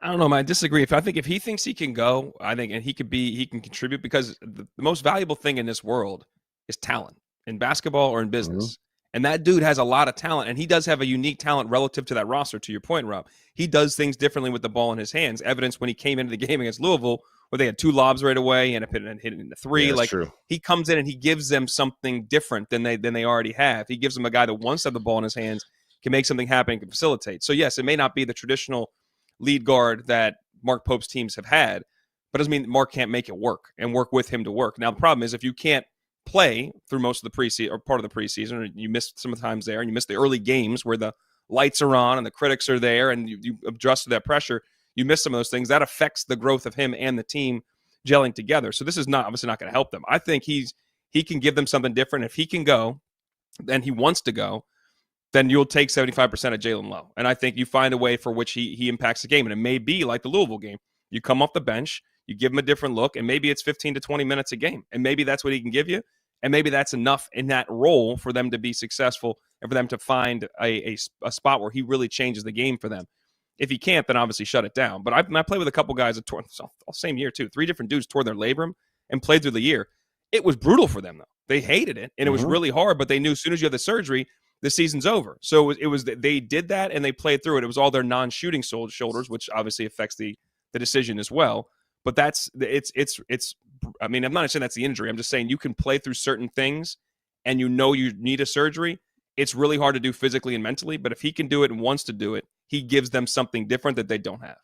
I don't know, man. I disagree. I think if he thinks he can go, and he can contribute, because the most valuable thing in this world is talent, in basketball or in business. Mm-hmm. And that dude has a lot of talent, and he does have a unique talent relative to that roster, to your point, Rob. He does things differently with the ball in his hands. Evidence when he came into the game against Louisville, where they had 2 lobs right away and hit it in the 3. Yeah, true. He comes in and he gives them something different than they already have. He gives them a guy that wants to have the ball in his hands, can make something happen, and can facilitate. So, yes, it may not be the traditional lead guard that Mark Pope's teams have had, but doesn't mean Mark can't make it work and work with him to work. Now, the problem is, if you can't play through most of the preseason or part of the preseason, or you missed some of the times there, and you missed the early games where the lights are on and the critics are there and you adjust to that pressure, you miss some of those things. That affects the growth of him and the team gelling together. So this is obviously not going to help them. I think he can give them something different. If he can go, and he wants to go, then you'll take 75% of Jalen Lowe. And I think you find a way for which he impacts the game. And it may be like the Louisville game. You come off the bench, you give him a different look, and maybe it's 15 to 20 minutes a game. And maybe that's what he can give you. And maybe that's enough in that role for them to be successful and for them to find a spot where he really changes the game for them. If he can't, then obviously shut it down. But I played with a couple guys that tore, same year too. 3 different dudes tore their labrum and played through the year. It was brutal for them, though. They hated it, and it was really hard, but they knew as soon as you have the surgery, the season's over. So it was they did that, and they played through it. It was all their non-shooting shoulders, which obviously affects the decision as well. But it's I mean, I'm not saying that's the injury. I'm just saying you can play through certain things, and you need a surgery. It's really hard to do physically and mentally, but if he can do it and wants to do it, he gives them something different that they don't have.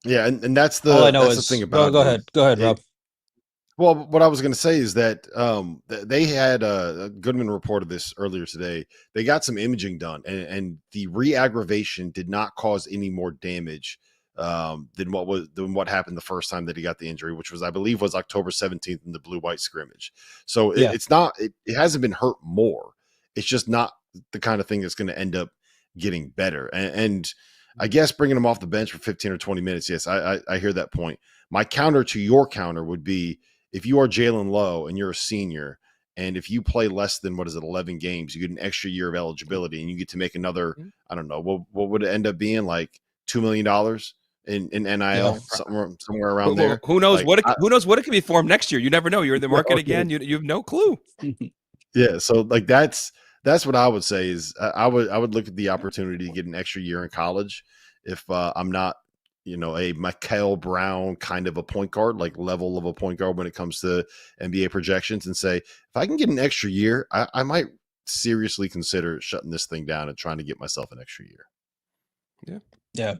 Yeah, and that's the thing about it. Go ahead, Rob. Well, what I was going to say is that they had Goodman reported this earlier today. They got some imaging done, and the re-aggravation did not cause any more damage than what happened the first time that he got the injury, which was, I believe, was October 17th in the blue-white scrimmage. So it hasn't been hurt more. It's just not the kind of thing that's going to end up getting better. And I guess bringing him off the bench for 15 or 20 minutes, yes, I hear that point. My counter to your counter would be, if you are Jalen Lowe and you're a senior, and if you play less than 11 games, you get an extra year of eligibility, and you get to make another, I don't know, what would it end up being, like $2 million in NIL, somewhere around there. Who knows who knows what it could be for him next year? You never know. You're in the market again. You have no clue. Yeah, so like that's what I would say is I would look at the opportunity to get an extra year in college if I'm not, a Mikael Brown kind of a point guard, like level of a point guard when it comes to NBA projections, and say, if I can get an extra year, I might seriously consider shutting this thing down and trying to get myself an extra year. Yeah.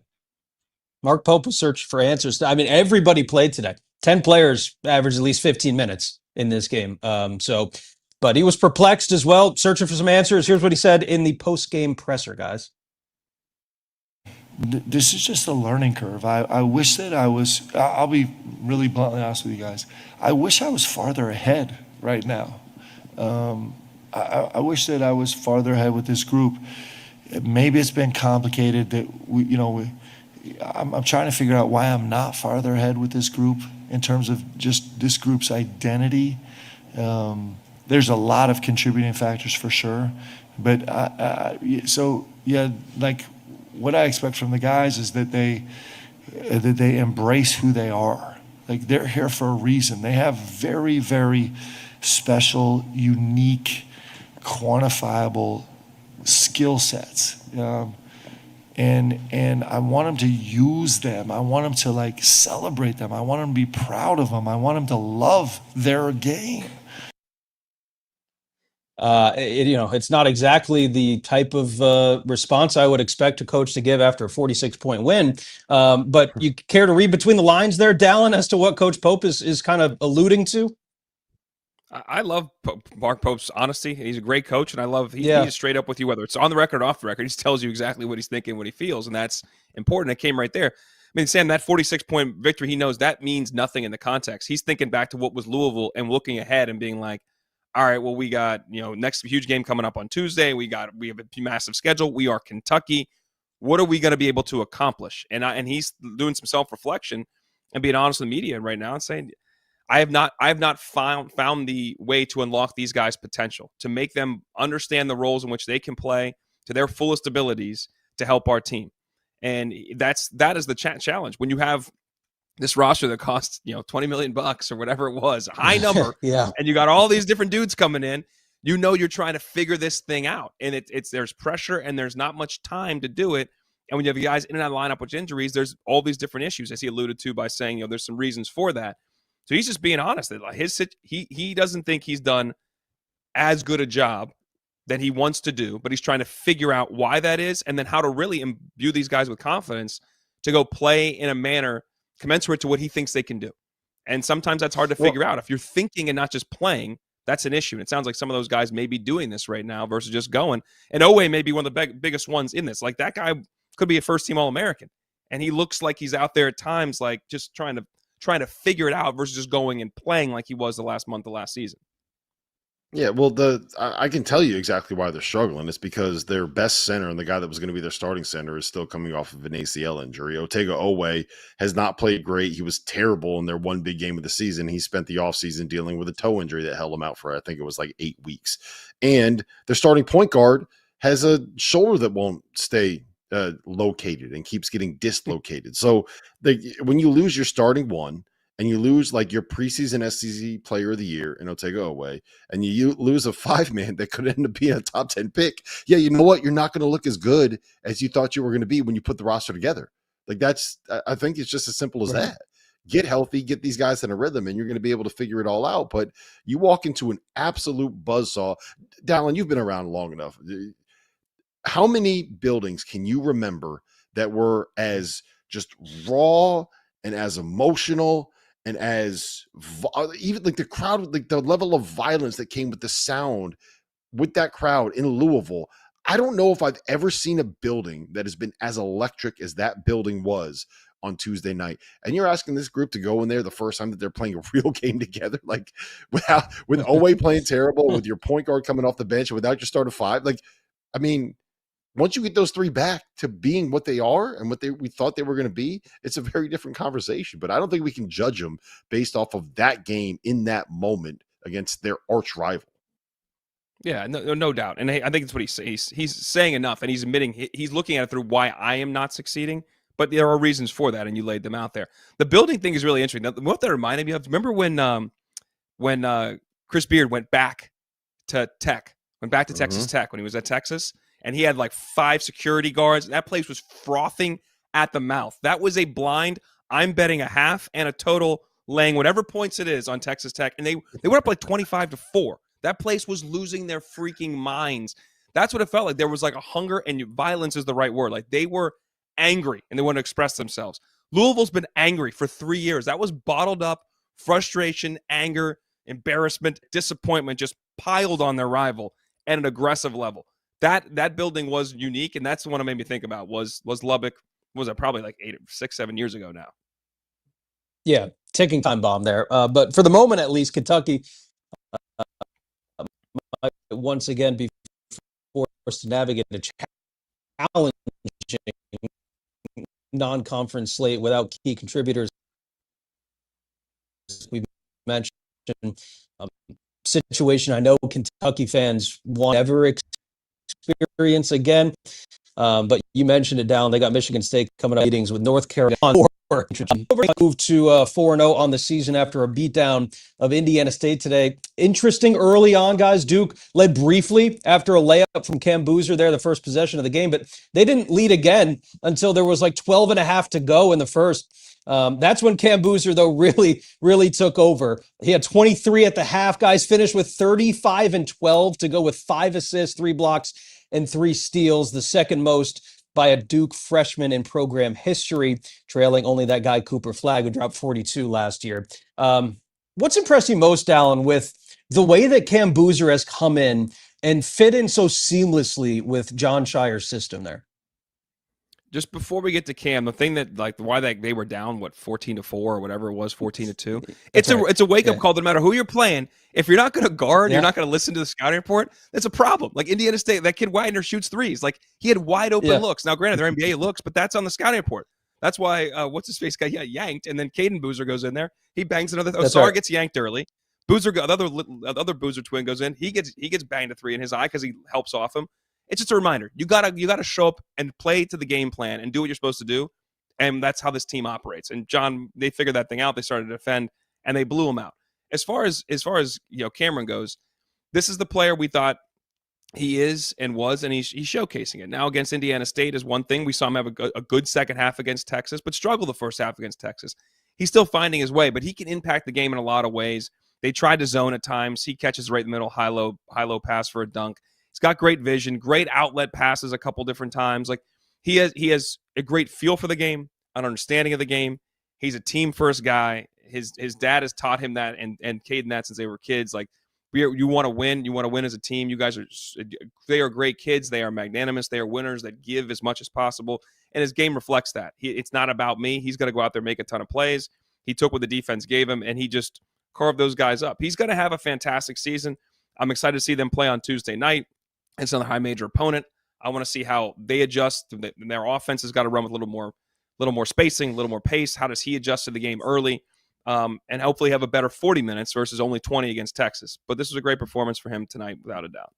Mark Pope was searching for answers. I mean, everybody played today. 10 players averaged at least 15 minutes in this game. But he was perplexed as well, searching for some answers. Here's what he said in the post-game presser, guys. This is just a learning curve. I wish that I'll be really bluntly honest with you guys. I wish I was farther ahead right now. I wish that I was farther ahead with this group. Maybe it's been complicated that I'm trying to figure out why I'm not farther ahead with this group in terms of just this group's identity. There's a lot of contributing factors for sure. But what I expect from the guys is that they embrace who they are. Like, they're here for a reason. They have very, very special, unique, quantifiable skill sets. And I want them to use them. I want them to celebrate them. I want them to be proud of them. I want them to love their game. It's not exactly the type of response I would expect a coach to give after a 46-point win. But you care to read between the lines there, Dalen, as to what Coach Pope is kind of alluding to? I love Mark Pope's honesty. He's a great coach, and I love he's straight up with you, whether it's on the record or off the record. He just tells you exactly what he's thinking, what he feels, and that's important. It came right there. I mean, Sam, that 46-point victory, he knows that means nothing in the context. He's thinking back to what was Louisville and looking ahead and being like, all right, well, we got, next huge game coming up on Tuesday. We have a massive schedule. We are Kentucky. What are we going to be able to accomplish? And he's doing some self-reflection and being honest with the media right now and saying, I have not found the way to unlock these guys' potential, to make them understand the roles in which they can play to their fullest abilities to help our team. And that is the challenge. When you have this roster that costs, $20 million or whatever it was, a high number, and you got all these different dudes coming in, you're trying to figure this thing out. And there's pressure and there's not much time to do it. And when you have guys in and out of the lineup with injuries, there's all these different issues, as he alluded to by saying, there's some reasons for that. So he's just being honest that he doesn't think he's done as good a job that he wants to do, but he's trying to figure out why that is and then how to really imbue these guys with confidence to go play in a manner commensurate to what he thinks they can do. And sometimes that's hard to figure out. If you're thinking and not just playing, that's an issue. And it sounds like some of those guys may be doing this right now versus just going. And Owe may be one of the biggest ones in this. Like, that guy could be a first-team All-American. And he looks like he's out there at times, like, just trying to figure it out versus just going and playing like he was the last month of last season. Yeah, well, I can tell you exactly why they're struggling. It's because their best center and the guy that was going to be their starting center is still coming off of an ACL injury. Otega Owe has not played great. He was terrible in their one big game of the season. He spent the offseason dealing with a toe injury that held him out for, I think it was 8 weeks. And their starting point guard has a shoulder that won't stay located and keeps getting dislocated. So when you lose your starting one, and you lose your preseason SEC player of the year in Otega Owe, and you lose a 5-man that could end up being a top 10 pick. Yeah, you know what? You're not going to look as good as you thought you were going to be when you put the roster together. I think it's just as simple as that. Get healthy, get these guys in a rhythm, and you're going to be able to figure it all out. But you walk into an absolute buzzsaw. Dalen, you've been around long enough. How many buildings can you remember that were as just raw and as emotional and as even the crowd, the level of violence that came with the sound with that crowd in Louisville? I don't know if I've ever seen a building that has been as electric as that building was on Tuesday night. And you're asking this group to go in there the first time that they're playing a real game together, with Owe playing terrible, with your point guard coming off the bench, without your starter 5. Once you get those 3 back to being what they are and what we thought they were going to be, it's a very different conversation. But I don't think we can judge them based off of that game in that moment against their arch rival. Yeah, no doubt. And I think that's what he's saying enough, and he's admitting he's looking at it through why I am not succeeding. But there are reasons for that, and you laid them out there. The building thing is really interesting. What that reminded me of, remember when Chris Beard went back to Texas Tech when he was at Texas? And he had 5 security guards. That place was frothing at the mouth. That was a blind. I'm betting a half and a total, laying whatever points it is on Texas Tech. And they went up 25-4. That place was losing their freaking minds. That's what it felt like. There was like a hunger, and violence is the right word. Like they were angry and they wanted to express themselves. Louisville's been angry for 3 years. That was bottled up frustration, anger, embarrassment, disappointment, just piled on their rival at an aggressive level. That building was unique, and that's the one that made me think about was Lubbock. Was it probably like 6, 7 years ago now? Yeah, ticking time bomb there. But for the moment, at least, Kentucky might once again be forced to navigate a challenging non-conference slate without key contributors. We've mentioned situation I know Kentucky fans want ever experience again. But you mentioned it, Dalen. They got Michigan State coming up meetings with North Carolina. Moved to 4-0 on the season after a beatdown of Indiana State today. Interesting early on, guys. Duke led briefly after a layup from Cam Boozer there, the first possession of the game, but they didn't lead again until there was like 12 and a half to go in the first. That's when Cam Boozer, though, really took over. He had 23 at the half. Guys finished with 35 and 12 to go with 5 assists, 3 blocks, and 3 steals, the second most by a Duke freshman in program history, trailing only that guy Cooper Flagg, who dropped 42 last year. What's impressed you most, Dalen, with the way that Cam Boozer has come in and fit in so seamlessly with John Shire's system there? Just before we get to Cam, the thing that like why they were down 14-4 or whatever it was, 14-2. It's a wake up call. No matter who you're playing, if you're not going to guard, you're not going to listen to the scouting report. That's a problem. Like Indiana State, that kid Widener shoots threes. Like he had wide open looks. Now, granted, they're NBA looks, but that's on the scouting report. That's why what's his face got yanked, and then Caden Boozer goes in there. He bangs another. Osar gets yanked early. Boozer, other Boozer twin goes in. He gets banged a 3 in his eye because he helps off him. It's just a reminder. You gotta show up and play to the game plan and do what you're supposed to do, and that's how this team operates. And John, they figured that thing out. They started to defend, and they blew him out. As far as Cameron goes, this is the player we thought he is and was, and he's showcasing it. Now against Indiana State is one thing. We saw him have a good second half against Texas, but struggle the first half against Texas. He's still finding his way, but he can impact the game in a lot of ways. They tried to zone at times. He catches right in the middle, high-low pass for a dunk. He's got great vision, great outlet passes a couple different times. Like he has a great feel for the game, an understanding of the game. He's a team first guy. His dad has taught him that and Caden that since they were kids. Like you want to win. You want to win as a team. You guys they are great kids. They are magnanimous. They are winners that give as much as possible. And his game reflects that. It's not about me. He's going to go out there and make a ton of plays. He took what the defense gave him, and he just carved those guys up. He's going to have a fantastic season. I'm excited to see them play on Tuesday night. It's another high major opponent. I want to see how they adjust. Their offense has got to run with a little more spacing, a little more pace. How does he adjust to the game early? And hopefully have a better 40 minutes versus only 20 against Texas. But this was a great performance for him tonight, without a doubt.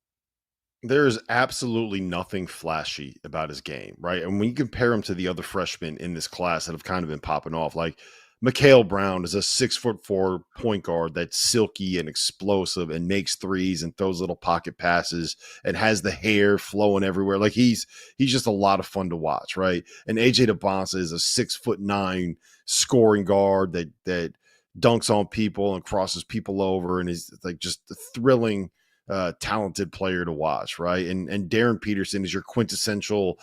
There's absolutely nothing flashy about his game, right? And when you compare him to the other freshmen in this class that have kind of been popping off, like Mikal Brown is a 6'4" point guard that's silky and explosive and makes threes and throws little pocket passes and has the hair flowing everywhere. Like he's just a lot of fun to watch, right? And AJ DeBonsa is a 6'9" scoring guard that dunks on people and crosses people over and is like just a thrilling, talented player to watch, right? And Darren Peterson is your quintessential,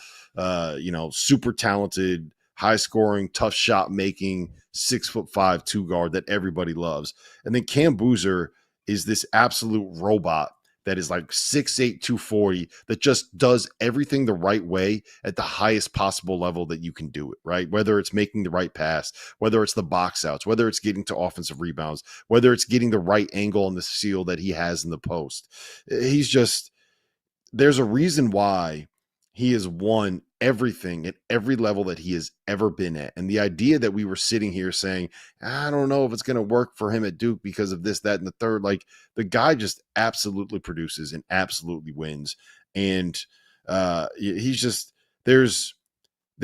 super talented, high scoring, tough shot making 6'5" 2 guard that everybody loves. And then Cam Boozer is this absolute robot that is like 6'8", 240 that just does everything the right way at the highest possible level that you can do it, right? Whether it's making the right pass, whether it's the box outs, whether it's getting to offensive rebounds, whether it's getting the right angle on the seal that he has in the post. There's a reason why he has won everything at every level that he has ever been at. And the idea that we were sitting here saying, I don't know if it's going to work for him at Duke because of this, that, and the third, like the guy just absolutely produces and absolutely wins. And he's just, there's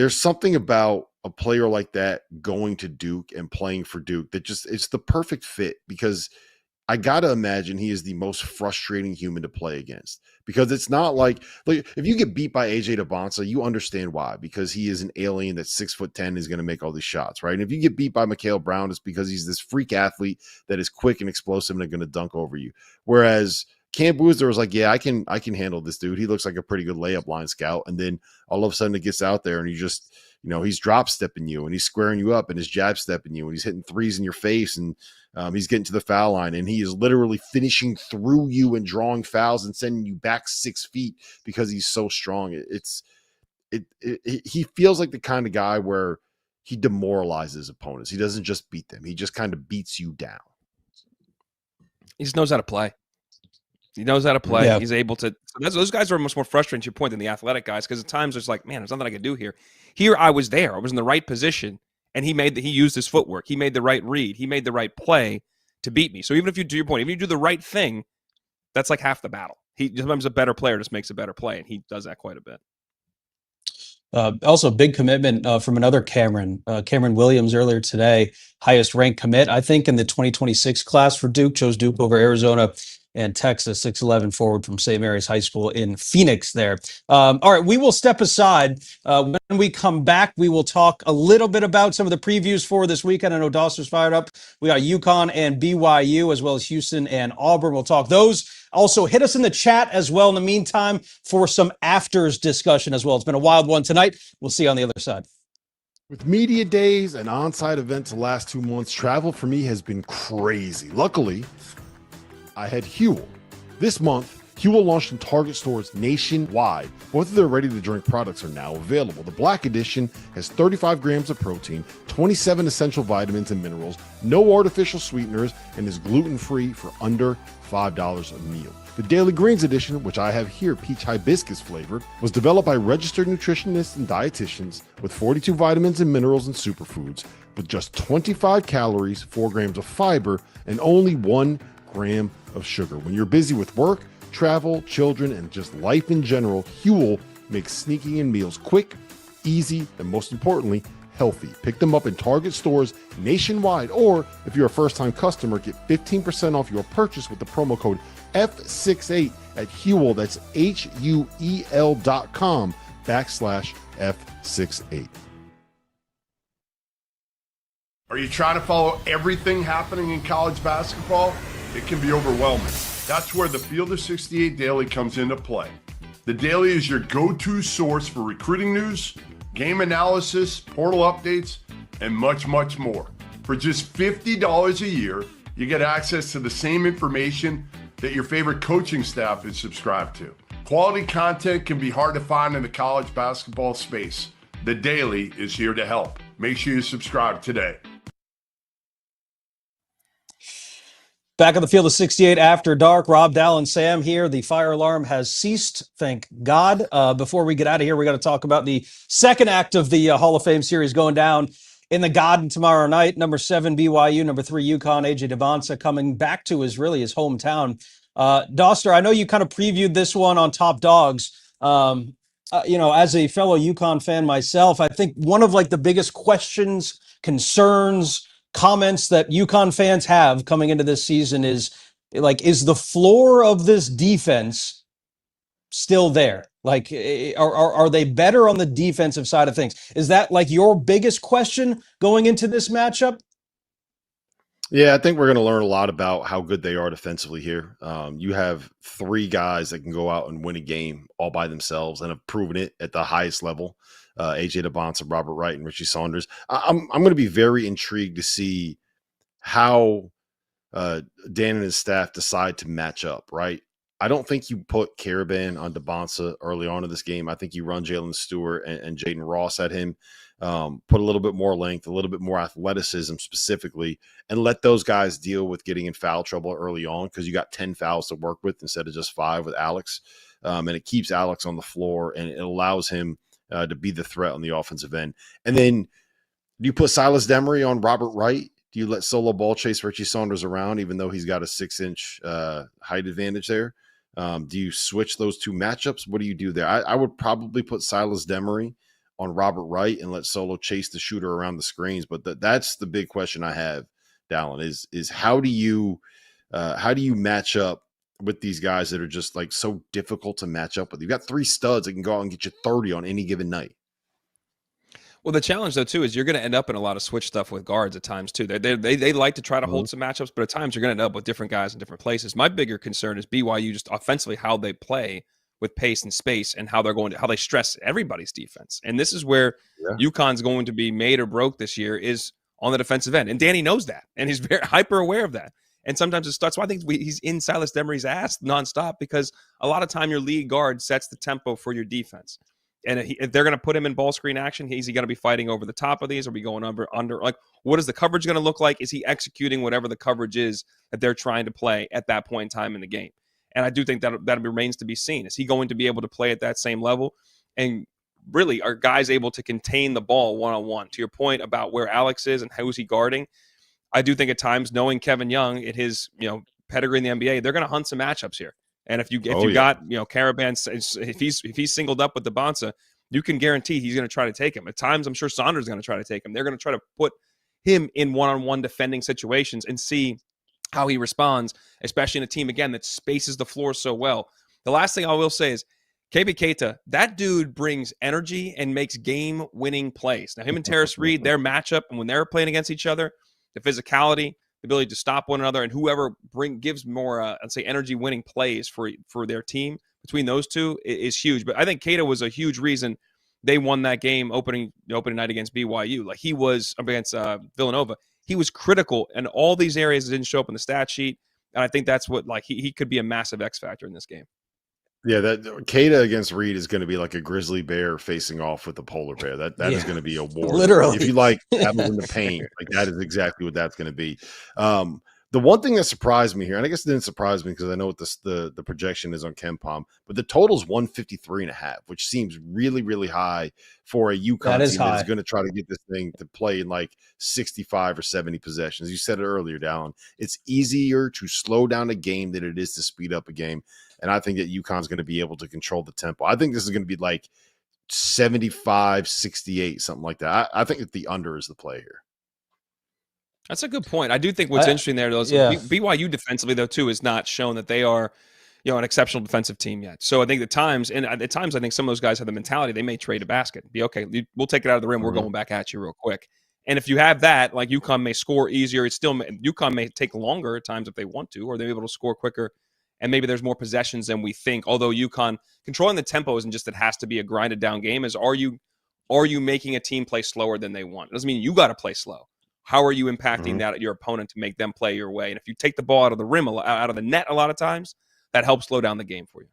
something about a player like that going to Duke and playing for Duke that just, it's the perfect fit because I got to imagine he is the most frustrating human to play against because it's not like if you get beat by AJ DeBonsa, you understand why, because he is an alien that's 6'10" is going to make all these shots, right? And if you get beat by Mikal Brown, it's because he's this freak athlete that is quick and explosive and going to dunk over you. Whereas Cam Boozer was like, yeah, I can handle this dude. He looks like a pretty good layup line scout. And then all of a sudden it gets out there and he just, he's drop stepping you and he's squaring you up and he's jab stepping you and he's hitting threes in your face and he's getting to the foul line and he is literally finishing through you and drawing fouls and sending you back 6 feet because he's so strong. He feels like the kind of guy where he demoralizes opponents. He doesn't just beat them. He just kind of beats you down. He just knows how to play. He knows how to play. Yeah. He's able to. Those guys are much more frustrating to your point than the athletic guys because at times it's like, man, there's nothing I can do here. Here I was there. I was in the right position, and he used his footwork. He made the right read. He made the right play to beat me. So even if you do your point, if you do the right thing, that's like half the battle. He sometimes a better player just makes a better play, and he does that quite a bit. Also, big commitment from another Cameron Williams earlier today, highest ranked commit, I think, in the 2026 class for Duke, chose Duke over Arizona and Texas, 6'11" forward from St. Mary's High School in Phoenix there. All right, we will step aside. When we come back, we will talk a little bit about some of the previews for this weekend. I know Dauster's fired up. We got UConn and BYU, as well as Houston and Auburn. We'll talk those. Also, hit us in the chat as well in the meantime for some afters discussion as well. It's been a wild one tonight. We'll see you on the other side. With media days and on-site events the last 2 months, travel for me has been crazy. Luckily, I had Huel. This month, Huel launched in Target stores nationwide. Both of their ready-to-drink products are now available. The Black Edition has 35 grams of protein, 27 essential vitamins and minerals, no artificial sweeteners, and is gluten-free for under $5 a meal. The Daily Greens Edition, which I have here, peach hibiscus flavored, was developed by registered nutritionists and dietitians with 42 vitamins and minerals and superfoods, with just 25 calories, 4 grams of fiber, and only 1 gram of sugar. When you're busy with work, travel, children, and just life in general, Huel makes sneaking in meals quick, easy, and most importantly, healthy. Pick them up in Target stores nationwide, or if you're a first-time customer, get 15% off your purchase with the promo code F68 at Huel. That's HUEL.com/F68. Are you trying to follow everything happening in college basketball? It can be overwhelming. That's where the Field of 68 Daily comes into play. The Daily is your go-to source for recruiting news, game analysis, portal updates, and much, much more. For just $50 a year, you get access to the same information that your favorite coaching staff is subscribed to. Quality content can be hard to find in the college basketball space. The Daily is here to help. Make sure you subscribe today. Back on the Field of 68 after dark. Rob, Dalen, Sam here. The fire alarm has ceased, thank God. Before we get out of here, we got to talk about the second act of the Hall of Fame series going down in the Garden tomorrow night. Number 7 BYU, number 3 UConn. AJ Devonsa coming back to his hometown. Dauster, I know you kind of previewed this one on Top Dogs. As a fellow UConn fan myself, I think one of the biggest questions, concerns, comments that UConn fans have coming into this season is the floor of this defense still there? Are they better on the defensive side of things? Is that your biggest question going into this matchup? Yeah, I think we're going to learn a lot about how good they are defensively here. You have 3 guys that can go out and win a game all by themselves and have proven it at the highest level. AJ Devonsa, Robert Wright, and Richie Saunders. I'm going to be very intrigued to see how Dan and his staff decide to match up, right? I don't think you put Caravan on Devonsa early on in this game. I think you run Jalen Stewart and Jaden Ross at him, put a little bit more length, a little bit more athleticism specifically, and let those guys deal with getting in foul trouble early on because you got 10 fouls to work with instead of just 5 with Alex. And it keeps Alex on the floor, and it allows him to be the threat on the offensive end. And then do you put Silas Demery on Robert Wright? Do you let solo ball chase Richie Saunders around, even though he's got a 6-inch height advantage there? Do you switch those 2 matchups? What do you do there? I would probably put Silas Demery on Robert Wright and let Solo chase the shooter around the screens. But that's the big question I have, Dalen, is how do you match up with these guys that are just so difficult to match up with? You've got 3 studs that can go out and get you 30 on any given night. Well, the challenge though too is you're going to end up in a lot of switch stuff with guards at times too. They like to try to hold some matchups, but at times you're going to end up with different guys in different places. My bigger concern is BYU just offensively how they play with pace and space and how they stress everybody's defense. And this is where UConn's going to be made or broke this year is on the defensive end. And Danny knows that, and he's very hyper aware of that. And sometimes it starts. So I think he's in Silas Demery's ass nonstop because a lot of time your lead guard sets the tempo for your defense. And if they're going to put him in ball screen action, is he going to be fighting over the top of these? Are we going under? Like, what is the coverage going to look like? Is he executing whatever the coverage is that they're trying to play at that point in time in the game? And I do think that remains to be seen. Is he going to be able to play at that same level? And really, are guys able to contain the ball one-on-one? To your point about where Alex is and who's he guarding, I do think at times, knowing Kevin Young at his pedigree in the NBA, they're going to hunt some matchups here. And if you got Caravan, if he's singled up with the Bonsa, you can guarantee he's going to try to take him. At times, I'm sure Saunders is going to try to take him. They're going to try to put him in one-on-one defending situations and see how he responds, especially in a team again that spaces the floor so well. The last thing I will say is KB Keita, that dude brings energy and makes game-winning plays. Now, him and Terrace Reed, their matchup, and when they're playing against each other, the physicality, the ability to stop one another, and whoever gives more, I'd say, energy-winning plays for their team between those two is huge. But I think Keita was a huge reason they won that game opening night against BYU. Like he was against Villanova. He was critical in all these areas that didn't show up in the stat sheet, and I think that's what he could be a massive X factor in this game. Yeah, that Keita against Reed is going to be like a grizzly bear facing off with a polar bear. That is going to be a war. Literally. If you like battles in the paint, like that is exactly what that's going to be. The one thing that surprised me here, and I guess it didn't surprise me because I know what the projection is on KenPom, but the total is 153.5, which seems really, really high for a UConn team that is going to try to get this thing to play in like 65 or 70 possessions. You said it earlier, Dalen. It's easier to slow down a game than it is to speed up a game. And I think that UConn's going to be able to control the tempo. I think this is going to be like 75-68, something like that. I think that the under is the play here. That's a good point. I do think what's interesting there, though, is BYU defensively, though, too, is not shown that they are, an exceptional defensive team yet. So I think at times, I think some of those guys have the mentality they may trade a basket. Be okay, we'll take it out of the rim. We're going back at you real quick. And if you have that, like UConn may score easier. UConn may take longer at times if they want to, or they're able to score quicker. And maybe there's more possessions than we think. Although UConn controlling the tempo isn't just it has to be a grinded down game. Are you making a team play slower than they want? It doesn't mean you got to play slow. How are you impacting that your opponent to make them play your way? And if you take the ball out of the rim, out of the net, a lot of times that helps slow down the game for you.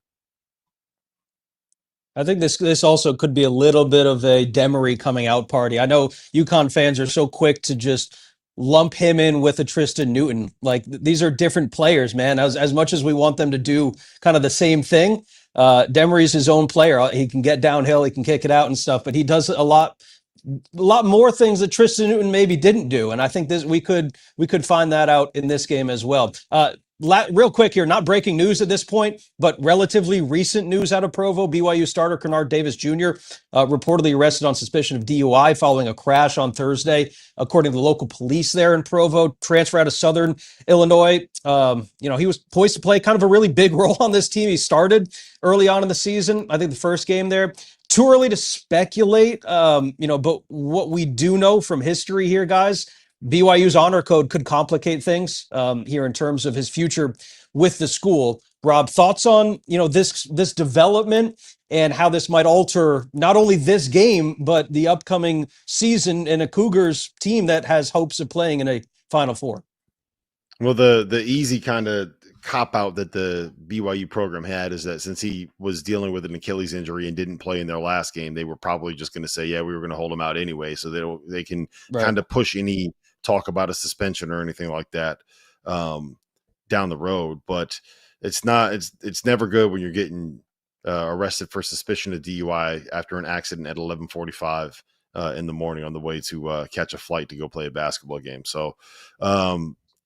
I think this also could be a little bit of a Demery coming out party. I know UConn fans are so quick to just lump him in with a Tristan Newton. Like these are different players, man. As much as we want them to do kind of the same thing, Demery's his own player. He can get downhill, he can kick it out and stuff, but he does a lot more things that Tristan Newton maybe didn't do. And I think we could find that out in this game as well. Real quick here, not breaking news at this point, but relatively recent news out of Provo. BYU starter Kennard Davis Jr. Reportedly arrested on suspicion of DUI following a crash on Thursday, according to the local police there in Provo. Transfer out of Southern Illinois. He was poised to play kind of a really big role on this team. He started early on in the season. I think the first game there. Too early to speculate, but what we do know from history here, guys, BYU's honor code could complicate things here in terms of his future with the school. Rob, thoughts on this development and how this might alter not only this game but the upcoming season in a Cougars team that has hopes of playing in a Final Four? Well, the easy kind of cop out that the BYU program had is that since he was dealing with an Achilles injury and didn't play in their last game, they were probably just going to say, yeah, we were going to hold him out anyway, so they can kind of push any talk about a suspension or anything like that down the road. But it's never good when you're getting arrested for suspicion of DUI after an accident at 11:45 in the morning on the way to catch a flight to go play a basketball game. So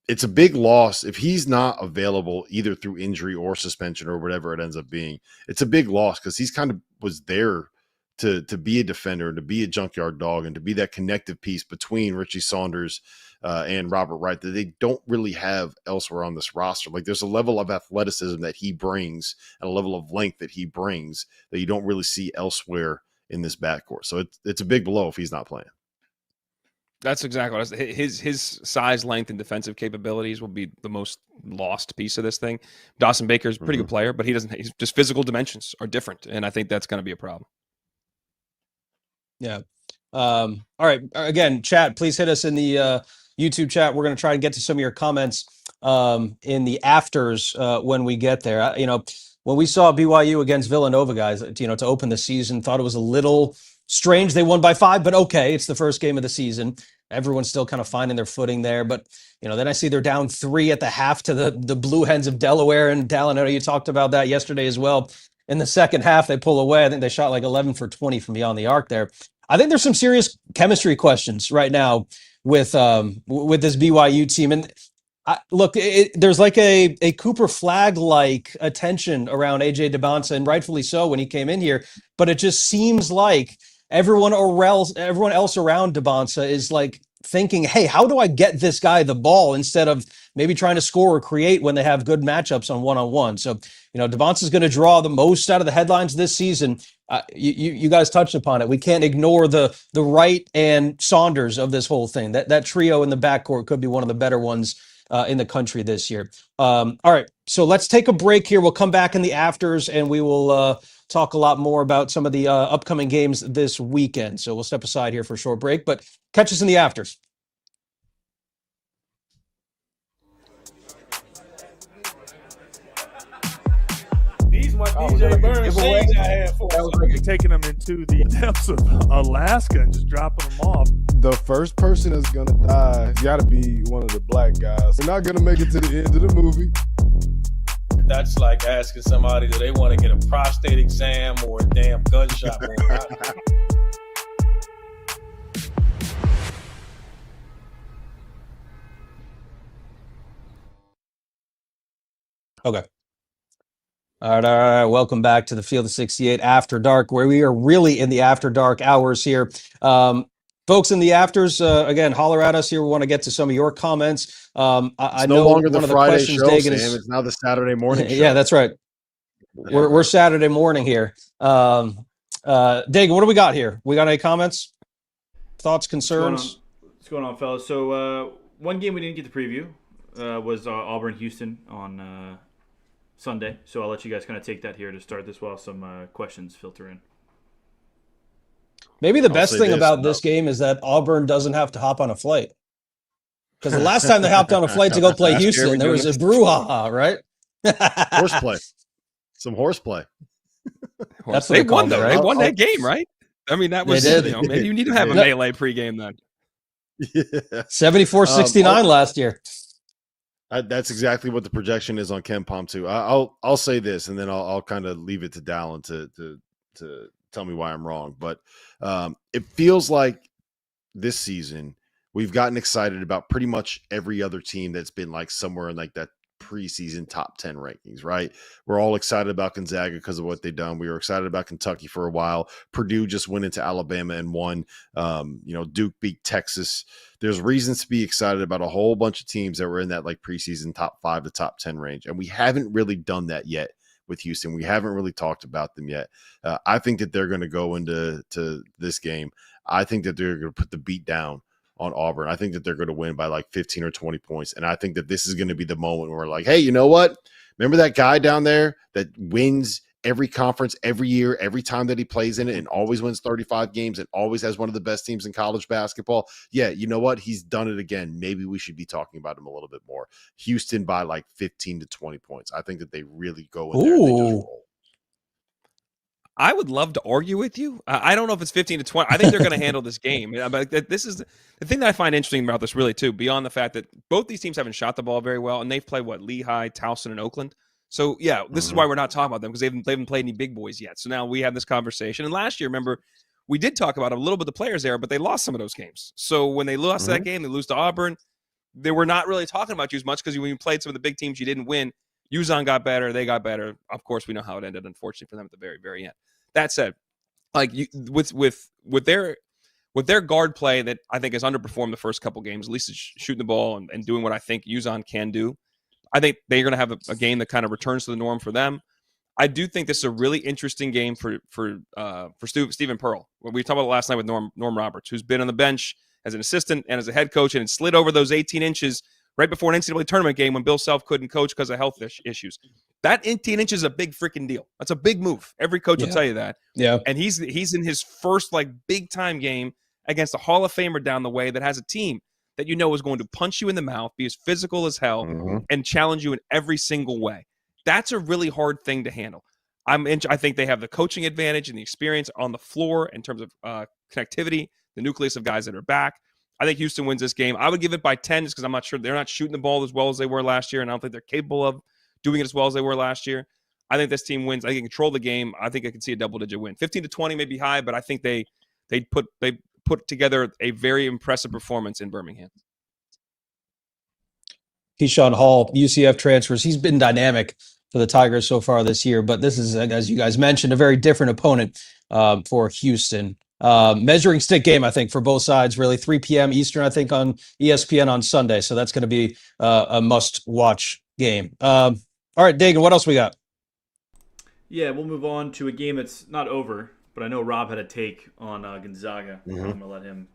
it's a big loss if he's not available either through injury or suspension or whatever it ends up being. It's a big loss because he's kind of was there to be a defender and to be a junkyard dog and to be that connective piece between Richie Saunders and Robert Wright that they don't really have elsewhere on this roster. Like there's a level of athleticism that he brings and a level of length that he brings that you don't really see elsewhere in this backcourt. So it's a big blow if he's not playing. That's exactly what I was. His size, length, and defensive capabilities will be the most lost piece of this thing. Dawson Baker's a pretty good player, but he's just physical dimensions are different, and I think that's going to be a problem. Yeah. All right. Again, chat, please hit us in the YouTube chat. We're going to try and get to some of your comments in the afters when we get there. When we saw BYU against Villanova, guys, to open the season, thought it was a little strange. They won by 5, but okay, it's the first game of the season. Everyone's still kind of finding their footing there. But, then I see they're down 3 at the half to the Blue Hens of Delaware. And Dalen, I know you talked about that yesterday as well. In the second half, they pull away. I think they shot like 11 for 20 from beyond the arc there. I think there's some serious chemistry questions right now with this BYU team. And look, there's like a Cooper Flagg-like attention around AJ DeBonsa, and rightfully so when he came in here. But it just seems like everyone else around DeBonsa is like thinking, hey, how do I get this guy the ball, instead of maybe trying to score or create when they have good matchups on one-on-one. So, DeBonsa is going to draw the most out of the headlines this season. You guys touched upon it. We can't ignore the Wright and Saunders of this whole thing. That trio in the backcourt could be one of the better ones in the country this year. All right, so let's take a break here. We'll come back in the afters, and we will talk a lot more about some of the upcoming games this weekend. So we'll step aside here for a short break, but catch us in the afters. These my DJ Burns shades I had for. That was like taking them into the depths of Alaska and just dropping them off. The first person that's gonna die got to be one of the black guys. They're not gonna make it to the end of the movie. That's like asking somebody, do they want to get a prostate exam or a damn gunshot wound? Okay. All right. Welcome back to the Field of 68 After Dark, where we are really in the after dark hours here. Folks in the afters, again, holler at us here. We want to get to some of your comments. I know no longer one the of the Friday questions, show, Dagan, Sam. It's now the Saturday morning show. Yeah, that's right. We're Saturday morning here. Dagan, what do we got here? We got any comments, thoughts, concerns? What's going on, fellas? So one game we didn't get to preview was Auburn-Houston on Sunday. So I'll let you guys kind of take that here to start this while some questions filter in. Maybe the best thing about this game is that Auburn doesn't have to hop on a flight. Because the last time they hopped on a flight to go play Houston, there was a brouhaha, right? Horseplay. Some horseplay. That's what they won, though. right? They won that game, right? I mean, that was, maybe you need to have a melee pregame then. Yeah. 74-69 last year. That's exactly what the projection is on Ken Palm too. I'll say this, and then I'll kind of leave it to Dalen to tell me why I'm wrong. But it feels like this season we've gotten excited about pretty much every other team that's been like somewhere in like that preseason top 10 rankings, right? We're all excited about Gonzaga because of what they've done. We were excited about Kentucky for a while. Purdue just went into Alabama and won. Duke beat Texas. There's reasons to be excited about a whole bunch of teams that were in that like preseason top 5 to top 10 range. And we haven't really done that yet with Houston. We haven't really talked about them yet. I think that they're going to go into this game. I think that they're going to put the beat down on Auburn. I think that they're going to win by like 15 or 20 points. And I think that this is going to be the moment where we're like, hey, you know what? Remember that guy down there that wins every conference every year, every time that he plays in it, and always wins 35 games and always has one of the best teams in college basketball? Yeah, you know what? He's done it again. Maybe we should be talking about him a little bit more. Houston by like 15 to 20 points. I think that they really go in there and they just roll. I would love to argue with you. I don't know if it's 15 to 20. I think they're going to handle this game. But this is the thing that I find interesting about this, really, too, beyond the fact that both these teams haven't shot the ball very well, and they've played, Lehigh, Towson, and Oakland. So, yeah, this is why we're not talking about them, because they haven't played any big boys yet. So now we have this conversation. And last year, remember, we did talk about a little bit of the players there, but they lost some of those games. So when they lost that game, they lose to Auburn, they were not really talking about you as much, because when you played some of the big teams, you didn't win. UConn got better. They got better. Of course, we know how it ended, unfortunately, for them at the very, very end. That said, like with their guard play that I think has underperformed the first couple games, at least it's shooting the ball and doing what I think UConn can do, I think they're going to have a game that kind of returns to the norm for them. I do think this is a really interesting game for Stephen Pearl. We talked about it last night with Norm Roberts, who's been on the bench as an assistant and as a head coach, and it slid over those 18 inches right before an NCAA tournament game when Bill Self couldn't coach because of health issues. That 18 inches is a big freaking deal. That's a big move. Every coach will tell you that. Yeah. And he's in his first big time game against a Hall of Famer down the way that has a team that you know is going to punch you in the mouth, be as physical as hell, and challenge you in every single way. That's a really hard thing to handle. I think they have the coaching advantage and the experience on the floor in terms of connectivity, the nucleus of guys that are back. I think Houston wins this game. I would give it by 10 just because I'm not sure they're not shooting the ball as well as they were last year, and I don't think they're capable of doing it as well as they were last year. I think this team wins. I think they control the game. I think I can see a double-digit win. 15-20 may be high, but I think they put together a very impressive performance in Birmingham. Keyshawn Hall, UCF transfers. He's been dynamic for the Tigers so far this year, but this is, as you guys mentioned, a very different opponent for Houston. Measuring stick game, I think, for both sides, really. 3 p.m. Eastern, I think, on ESPN on Sunday, so that's going to be a must-watch game. All right, Dagan, what else we got? Yeah, we'll move on to a game that's not over, but I know Rob had a take on Gonzaga. I'm going to let him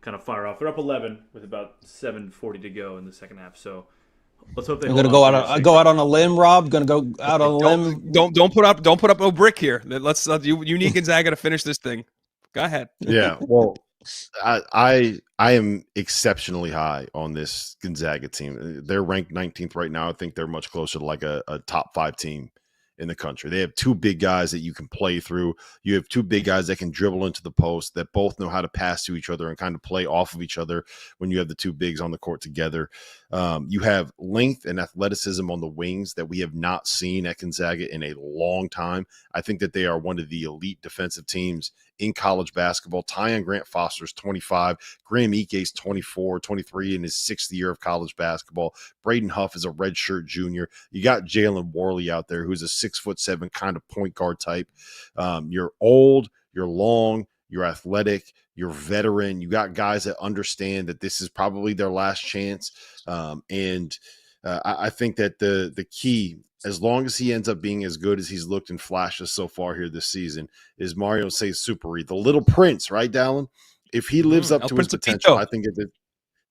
kind of fire off. They're up 11 with about 7:40 to go in the second half, so let's hope they. I'm going to go out on a limb, Rob. Going to go out on a limb. Don't put up no brick here. Let's you need Gonzaga to finish this thing. Go ahead. Yeah. Well, I am exceptionally high on this Gonzaga team. They're ranked 19th right now. I think they're much closer to like a top 5 team in the country. They have 2 big guys that you can play through. You have 2 big guys that can dribble into the post, that both know how to pass to each other and kind of play off of each other when you have the 2 bigs on the court together. You have length and athleticism on the wings that we have not seen at Gonzaga in a long time. I think that they are one of the elite defensive teams in college basketball. Tyon Grant-Foster's 25. Graham Ike's 24, 23 in his 6th year of college basketball. Braden Huff is a redshirt junior. You got Jalen Worley out there, who's a 6'7" kind of point guard type. You're old, you're long, you're athletic, you're veteran. You got guys that understand that this is probably their last chance. I think that the key, as long as he ends up being as good as he's looked in flashes so far here this season, is Mario Saiz-Superi, the little prince, right, Dalen? If he lives up to his potential, I think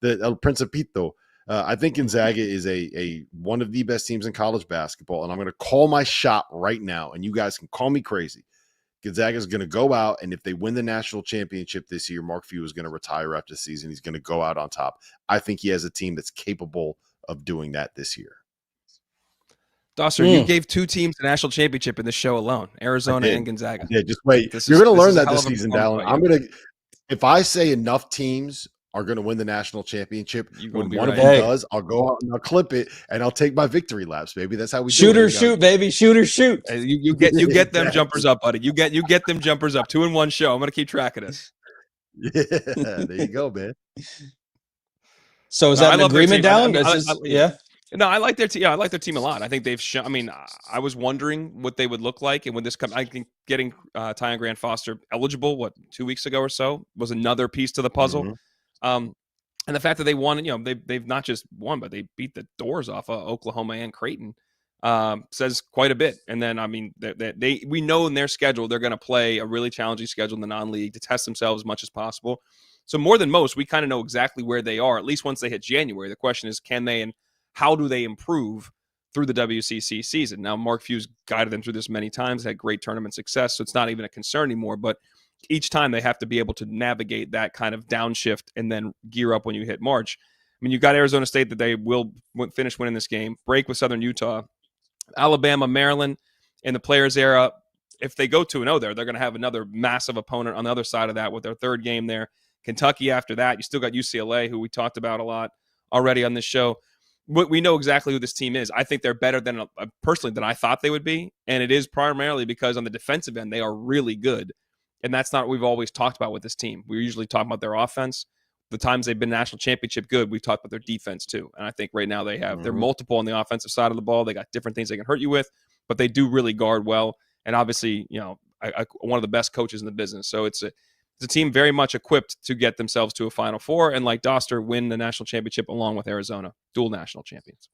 the El Principito. I think Gonzaga is a one of the best teams in college basketball, and I'm going to call my shot right now, and you guys can call me crazy. Gonzaga is going to go out, and if they win the national championship this year, Mark Few is going to retire after the season. He's going to go out on top. I think he has a team that's capable of doing that this year. Dauster, you gave 2 teams the national championship in this show alone, Arizona and Gonzaga. Yeah, just wait. You're going to learn that this season, Dalen. If I say enough teams are going to win the national championship, when one of them does, I'll go out and I'll clip it and I'll take my victory laps, baby. That's how we shoot do it. Shoot, baby. Shoot or shoot. You get them jumpers up, buddy. You get them jumpers up. 2 in 1 show. I'm going to keep track of this. Yeah, there you go, man. So is that an agreement, Dalen? Yeah. No, I like their team. Yeah, I like their team a lot. I think they've shown. I mean, I was wondering what they would look like, and when this comes, I think getting Tyon Grant-Foster eligible, 2 weeks ago or so, was another piece to the puzzle. And the fact that they won, they've not just won, but they beat the doors off of Oklahoma and Creighton, says quite a bit. And then, I mean, we know in their schedule they're going to play a really challenging schedule in the non-league to test themselves as much as possible. So more than most, we kind of know exactly where they are, at least once they hit January. The question is, can they and how do they improve through the WCC season? Now, Mark Few's guided them through this many times, had great tournament success, so it's not even a concern anymore. But each time they have to be able to navigate that kind of downshift and then gear up when you hit March. I mean, you've got Arizona State that they will finish winning this game, break with Southern Utah, Alabama, Maryland in the Players era. If they go 2-0 there, they're going to have another massive opponent on the other side of that with their 3rd game there. Kentucky after that. You still got UCLA, who we talked about a lot already on this show. We know exactly who this team is. I think they're better than personally than I thought they would be, and it is primarily because on the defensive end they are really good, and that's not what we've always talked about with this team. We usually talk about their offense. The times they've been national championship good, we've talked about their defense too, and I think right now they're multiple on the offensive side of the ball. They got different things they can hurt you with, but they do really guard well, and obviously, one of the best coaches in the business. So it's a team very much equipped to get themselves to a Final Four and, like Dauster, win the national championship along with Arizona, dual national champions.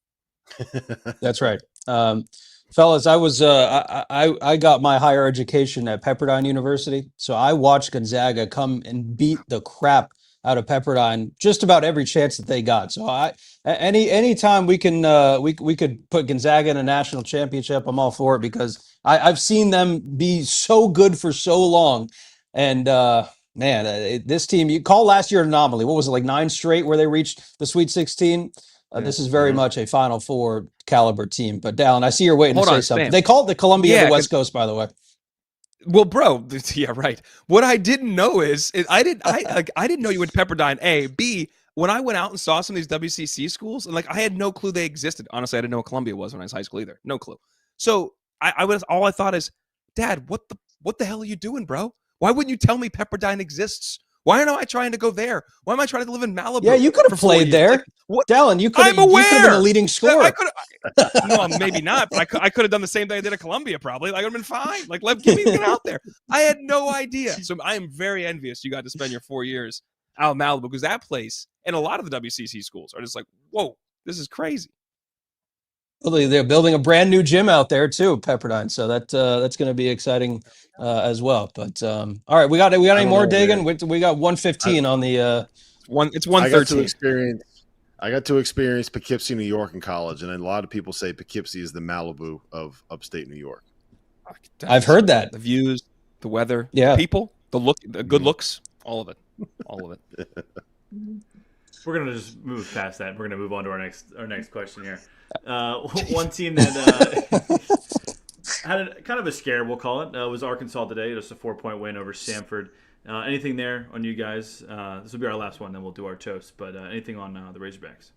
That's right. Fellas, I got my higher education at Pepperdine University, so I watched Gonzaga come and beat the crap out of Pepperdine just about every chance that they got. So any time we can we could put Gonzaga in a national championship, I'm all for it because I've seen them be so good for so long, and this team, you call last year an anomaly. What was it, like 9 straight where they reached the Sweet 16? This is very much a Final Four caliber team. But Dalen, I see you're waiting Hold to say on, something. Sam. They call it the Columbia of Yeah, the West Coast, by the way. Well, bro, yeah, right. What I didn't know is I didn't know you went to Pepperdine. A, B. When I went out and saw some of these WCC schools, and like I had no clue they existed. Honestly, I didn't know what Columbia was when I was in high school either. No clue. So all I thought is, Dad, what the hell are you doing, bro? Why wouldn't you tell me Pepperdine exists? Why am I trying to go there? Why am I trying to live in Malibu? Yeah, you could have for 4 played years? there. Like, what? Dalen, you could have been a leading scorer. No, maybe not. But I could have done the same thing I did at Columbia. Probably, like, I'd have been fine. Like, get out there. I had no idea. So I am very envious you got to spend your 4 years out of Malibu because that place and a lot of the WCC schools are just like, whoa, this is crazy. Well, they're building a brand new gym out there too, Pepperdine. So that's going to be exciting as well. But all right, we got any more, Dagan? We got 115 on the. It's 113. I got to experience Poughkeepsie, New York in college, and a lot of people say Poughkeepsie is the Malibu of upstate New York. I've heard that. The views, the weather, yeah, the people, the good looks, all of it. We're gonna just move past that. We're gonna move on to our next question here. One team that had kind of a scare, we'll call it, was Arkansas today. Just a 4-point win over Stanford. Anything there on you guys? This will be our last one, then we'll do our toast. But anything on the Razorbacks?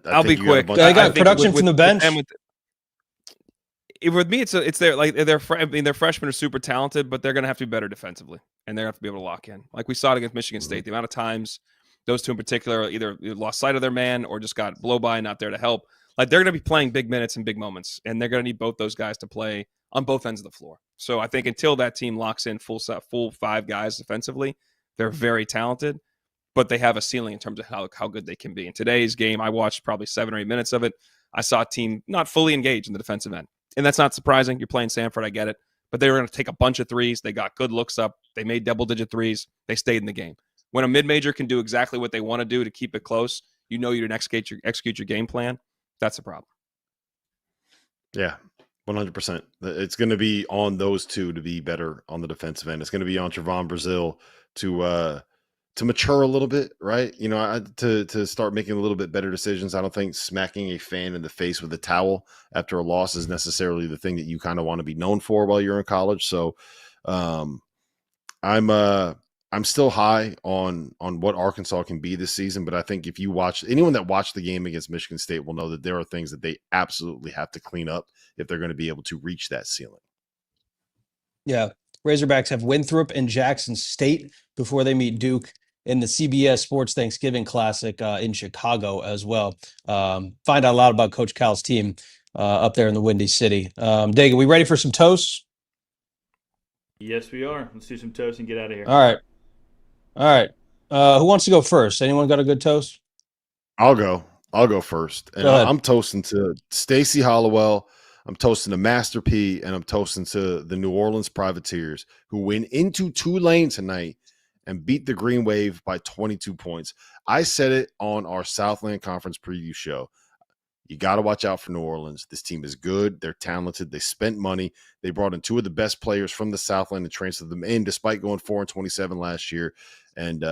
I'll be quick. I got production from the bench. With me, it's their like their freshmen are super talented, but they're going to have to be better defensively, and they're going to have to be able to lock in. Like we saw it against Michigan State, the amount of times those two in particular either lost sight of their man or just got blow by, not there to help. Like they're going to be playing big minutes and big moments, and they're going to need both those guys to play on both ends of the floor. So I think until that team locks in full 5 guys defensively, they're very talented, but they have a ceiling in terms of how good they can be. In today's game, I watched probably 7 or 8 minutes of it. I saw a team not fully engaged in the defensive end. And that's not surprising. You're playing Stanford, I get it. But they were going to take a bunch of threes. They got good looks up. They made double-digit threes. They stayed in the game. When a mid-major can do exactly what they want to do to keep it close, you know you're going to execute your game plan. That's a problem. Yeah, 100%. It's going to be on those two to be better on the defensive end. It's going to be on Trevon Brazile to mature a little bit, right? You know, to start making a little bit better decisions. I don't think smacking a fan in the face with a towel after a loss is necessarily the thing that you kind of want to be known for while you're in college. So I'm still high on what Arkansas can be this season, but I think if you watch anyone that watched the game against Michigan State will know that there are things that they absolutely have to clean up if they're going to be able to reach that ceiling. Yeah. Razorbacks have Winthrop and Jackson State before they meet Duke in the CBS Sports Thanksgiving Classic in Chicago as well. Find out a lot about Coach Cal's team up there in the Windy City. Dagan, we ready for some toasts? Yes, we are. Let's do some toast and get out of here. All right. Who wants to go first? Anyone got a good toast? I'll go first. And I'm toasting to Stacey Hollowell. I'm toasting to Master P, and I'm toasting to the New Orleans Privateers, who went into Tulane tonight and beat the Green Wave by 22 points. I said it on our Southland Conference preview show. You got to watch out for New Orleans. This team is good. They're talented. They spent money. They brought in 2 of the best players from the Southland and transferred them in, despite going 4-27 last year. And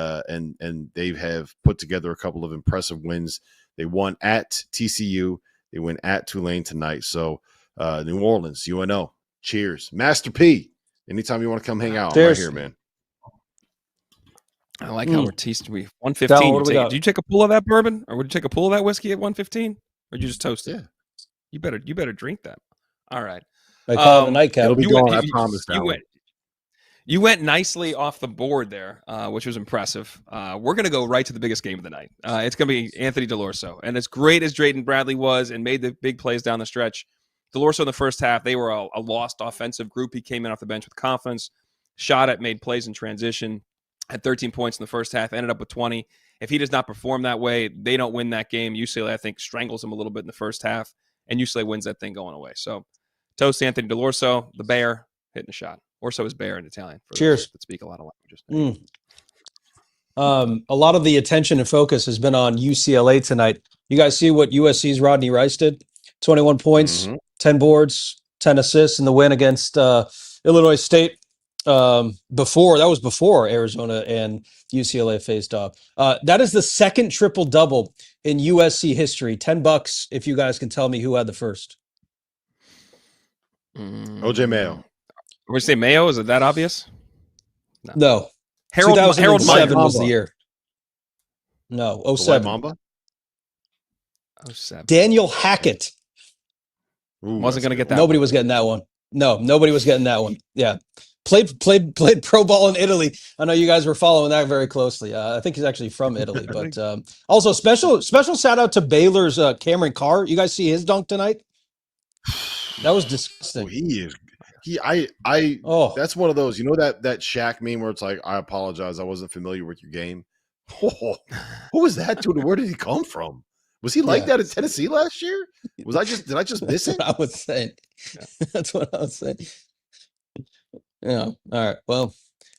they have put together a couple of impressive wins. They won at TCU. They went at Tulane tonight. So New Orleans, UNO, cheers. Master P, anytime you want to come hang out, I'm right here, man. I like how we're teasing. 115. Did you take a pull of that bourbon, or would you take a pull of that whiskey at 115, or did you just toast it? Yeah. You better drink that. All right. I call it a nightcap. It'll be gone. I promise. You went nicely off the board there, which was impressive. We're going to go right to the biggest game of the night. It's going to be Anthony DeLorso. And as great as Drayton Bradley was and made the big plays down the stretch, DeLorso in the first half, they were a lost offensive group. He came in off the bench with confidence, shot at, made plays in transition. had 13 points in the first half, ended up with 20. If he does not perform that way, they don't win that game. UCLA, I think, strangles him a little bit in the first half, and UCLA wins that thing going away. So, toast to Anthony D'Orso, the Bear, hitting a shot. Orso is bear in Italian. For Cheers. Those that speak a lot of languages. A lot of the attention and focus has been on UCLA tonight. You guys see what USC's Rodney Rice did? 21 points, 10 boards, 10 assists in the win against Illinois State. That was before Arizona and UCLA faced off. That is the second triple-double in USC history. $10 if you guys can tell me who had the first. OJ Mayo. We say Mayo? Is it that obvious? No. Harold 2007 was Mamba. the year. No, The White 07. Mamba? 07. Daniel Hackett. Ooh, Wasn't going to get that. Nobody was getting that one. No, nobody was getting that one. Yeah. Played pro ball in Italy. I know you guys were following that very closely. I think he's actually from Italy, but also special shout out to Baylor's Cameron Carr. You guys see his dunk tonight? That was disgusting. That's one of those, that Shaq meme where it's like, I apologize, I wasn't familiar with your game. Oh, what was that dude? Where did he come from? Was he like that at Tennessee last year? Did I just miss it? That's what I was saying. That's what I was saying. Yeah. All right. Well,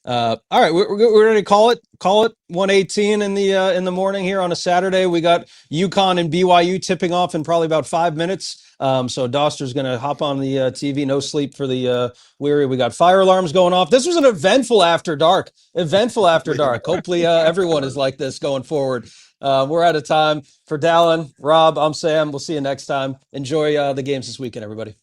all right. We're ready to call it 1:18 in the morning here on a Saturday. We got UConn and BYU tipping off in probably about 5 minutes. So Dauster's going to hop on the TV. No sleep for the weary. We got fire alarms going off. This was an eventful after dark. Hopefully everyone is like this going forward. We're out of time. For Dalen, Rob, I'm Sam. We'll see you next time. Enjoy the games this weekend, everybody.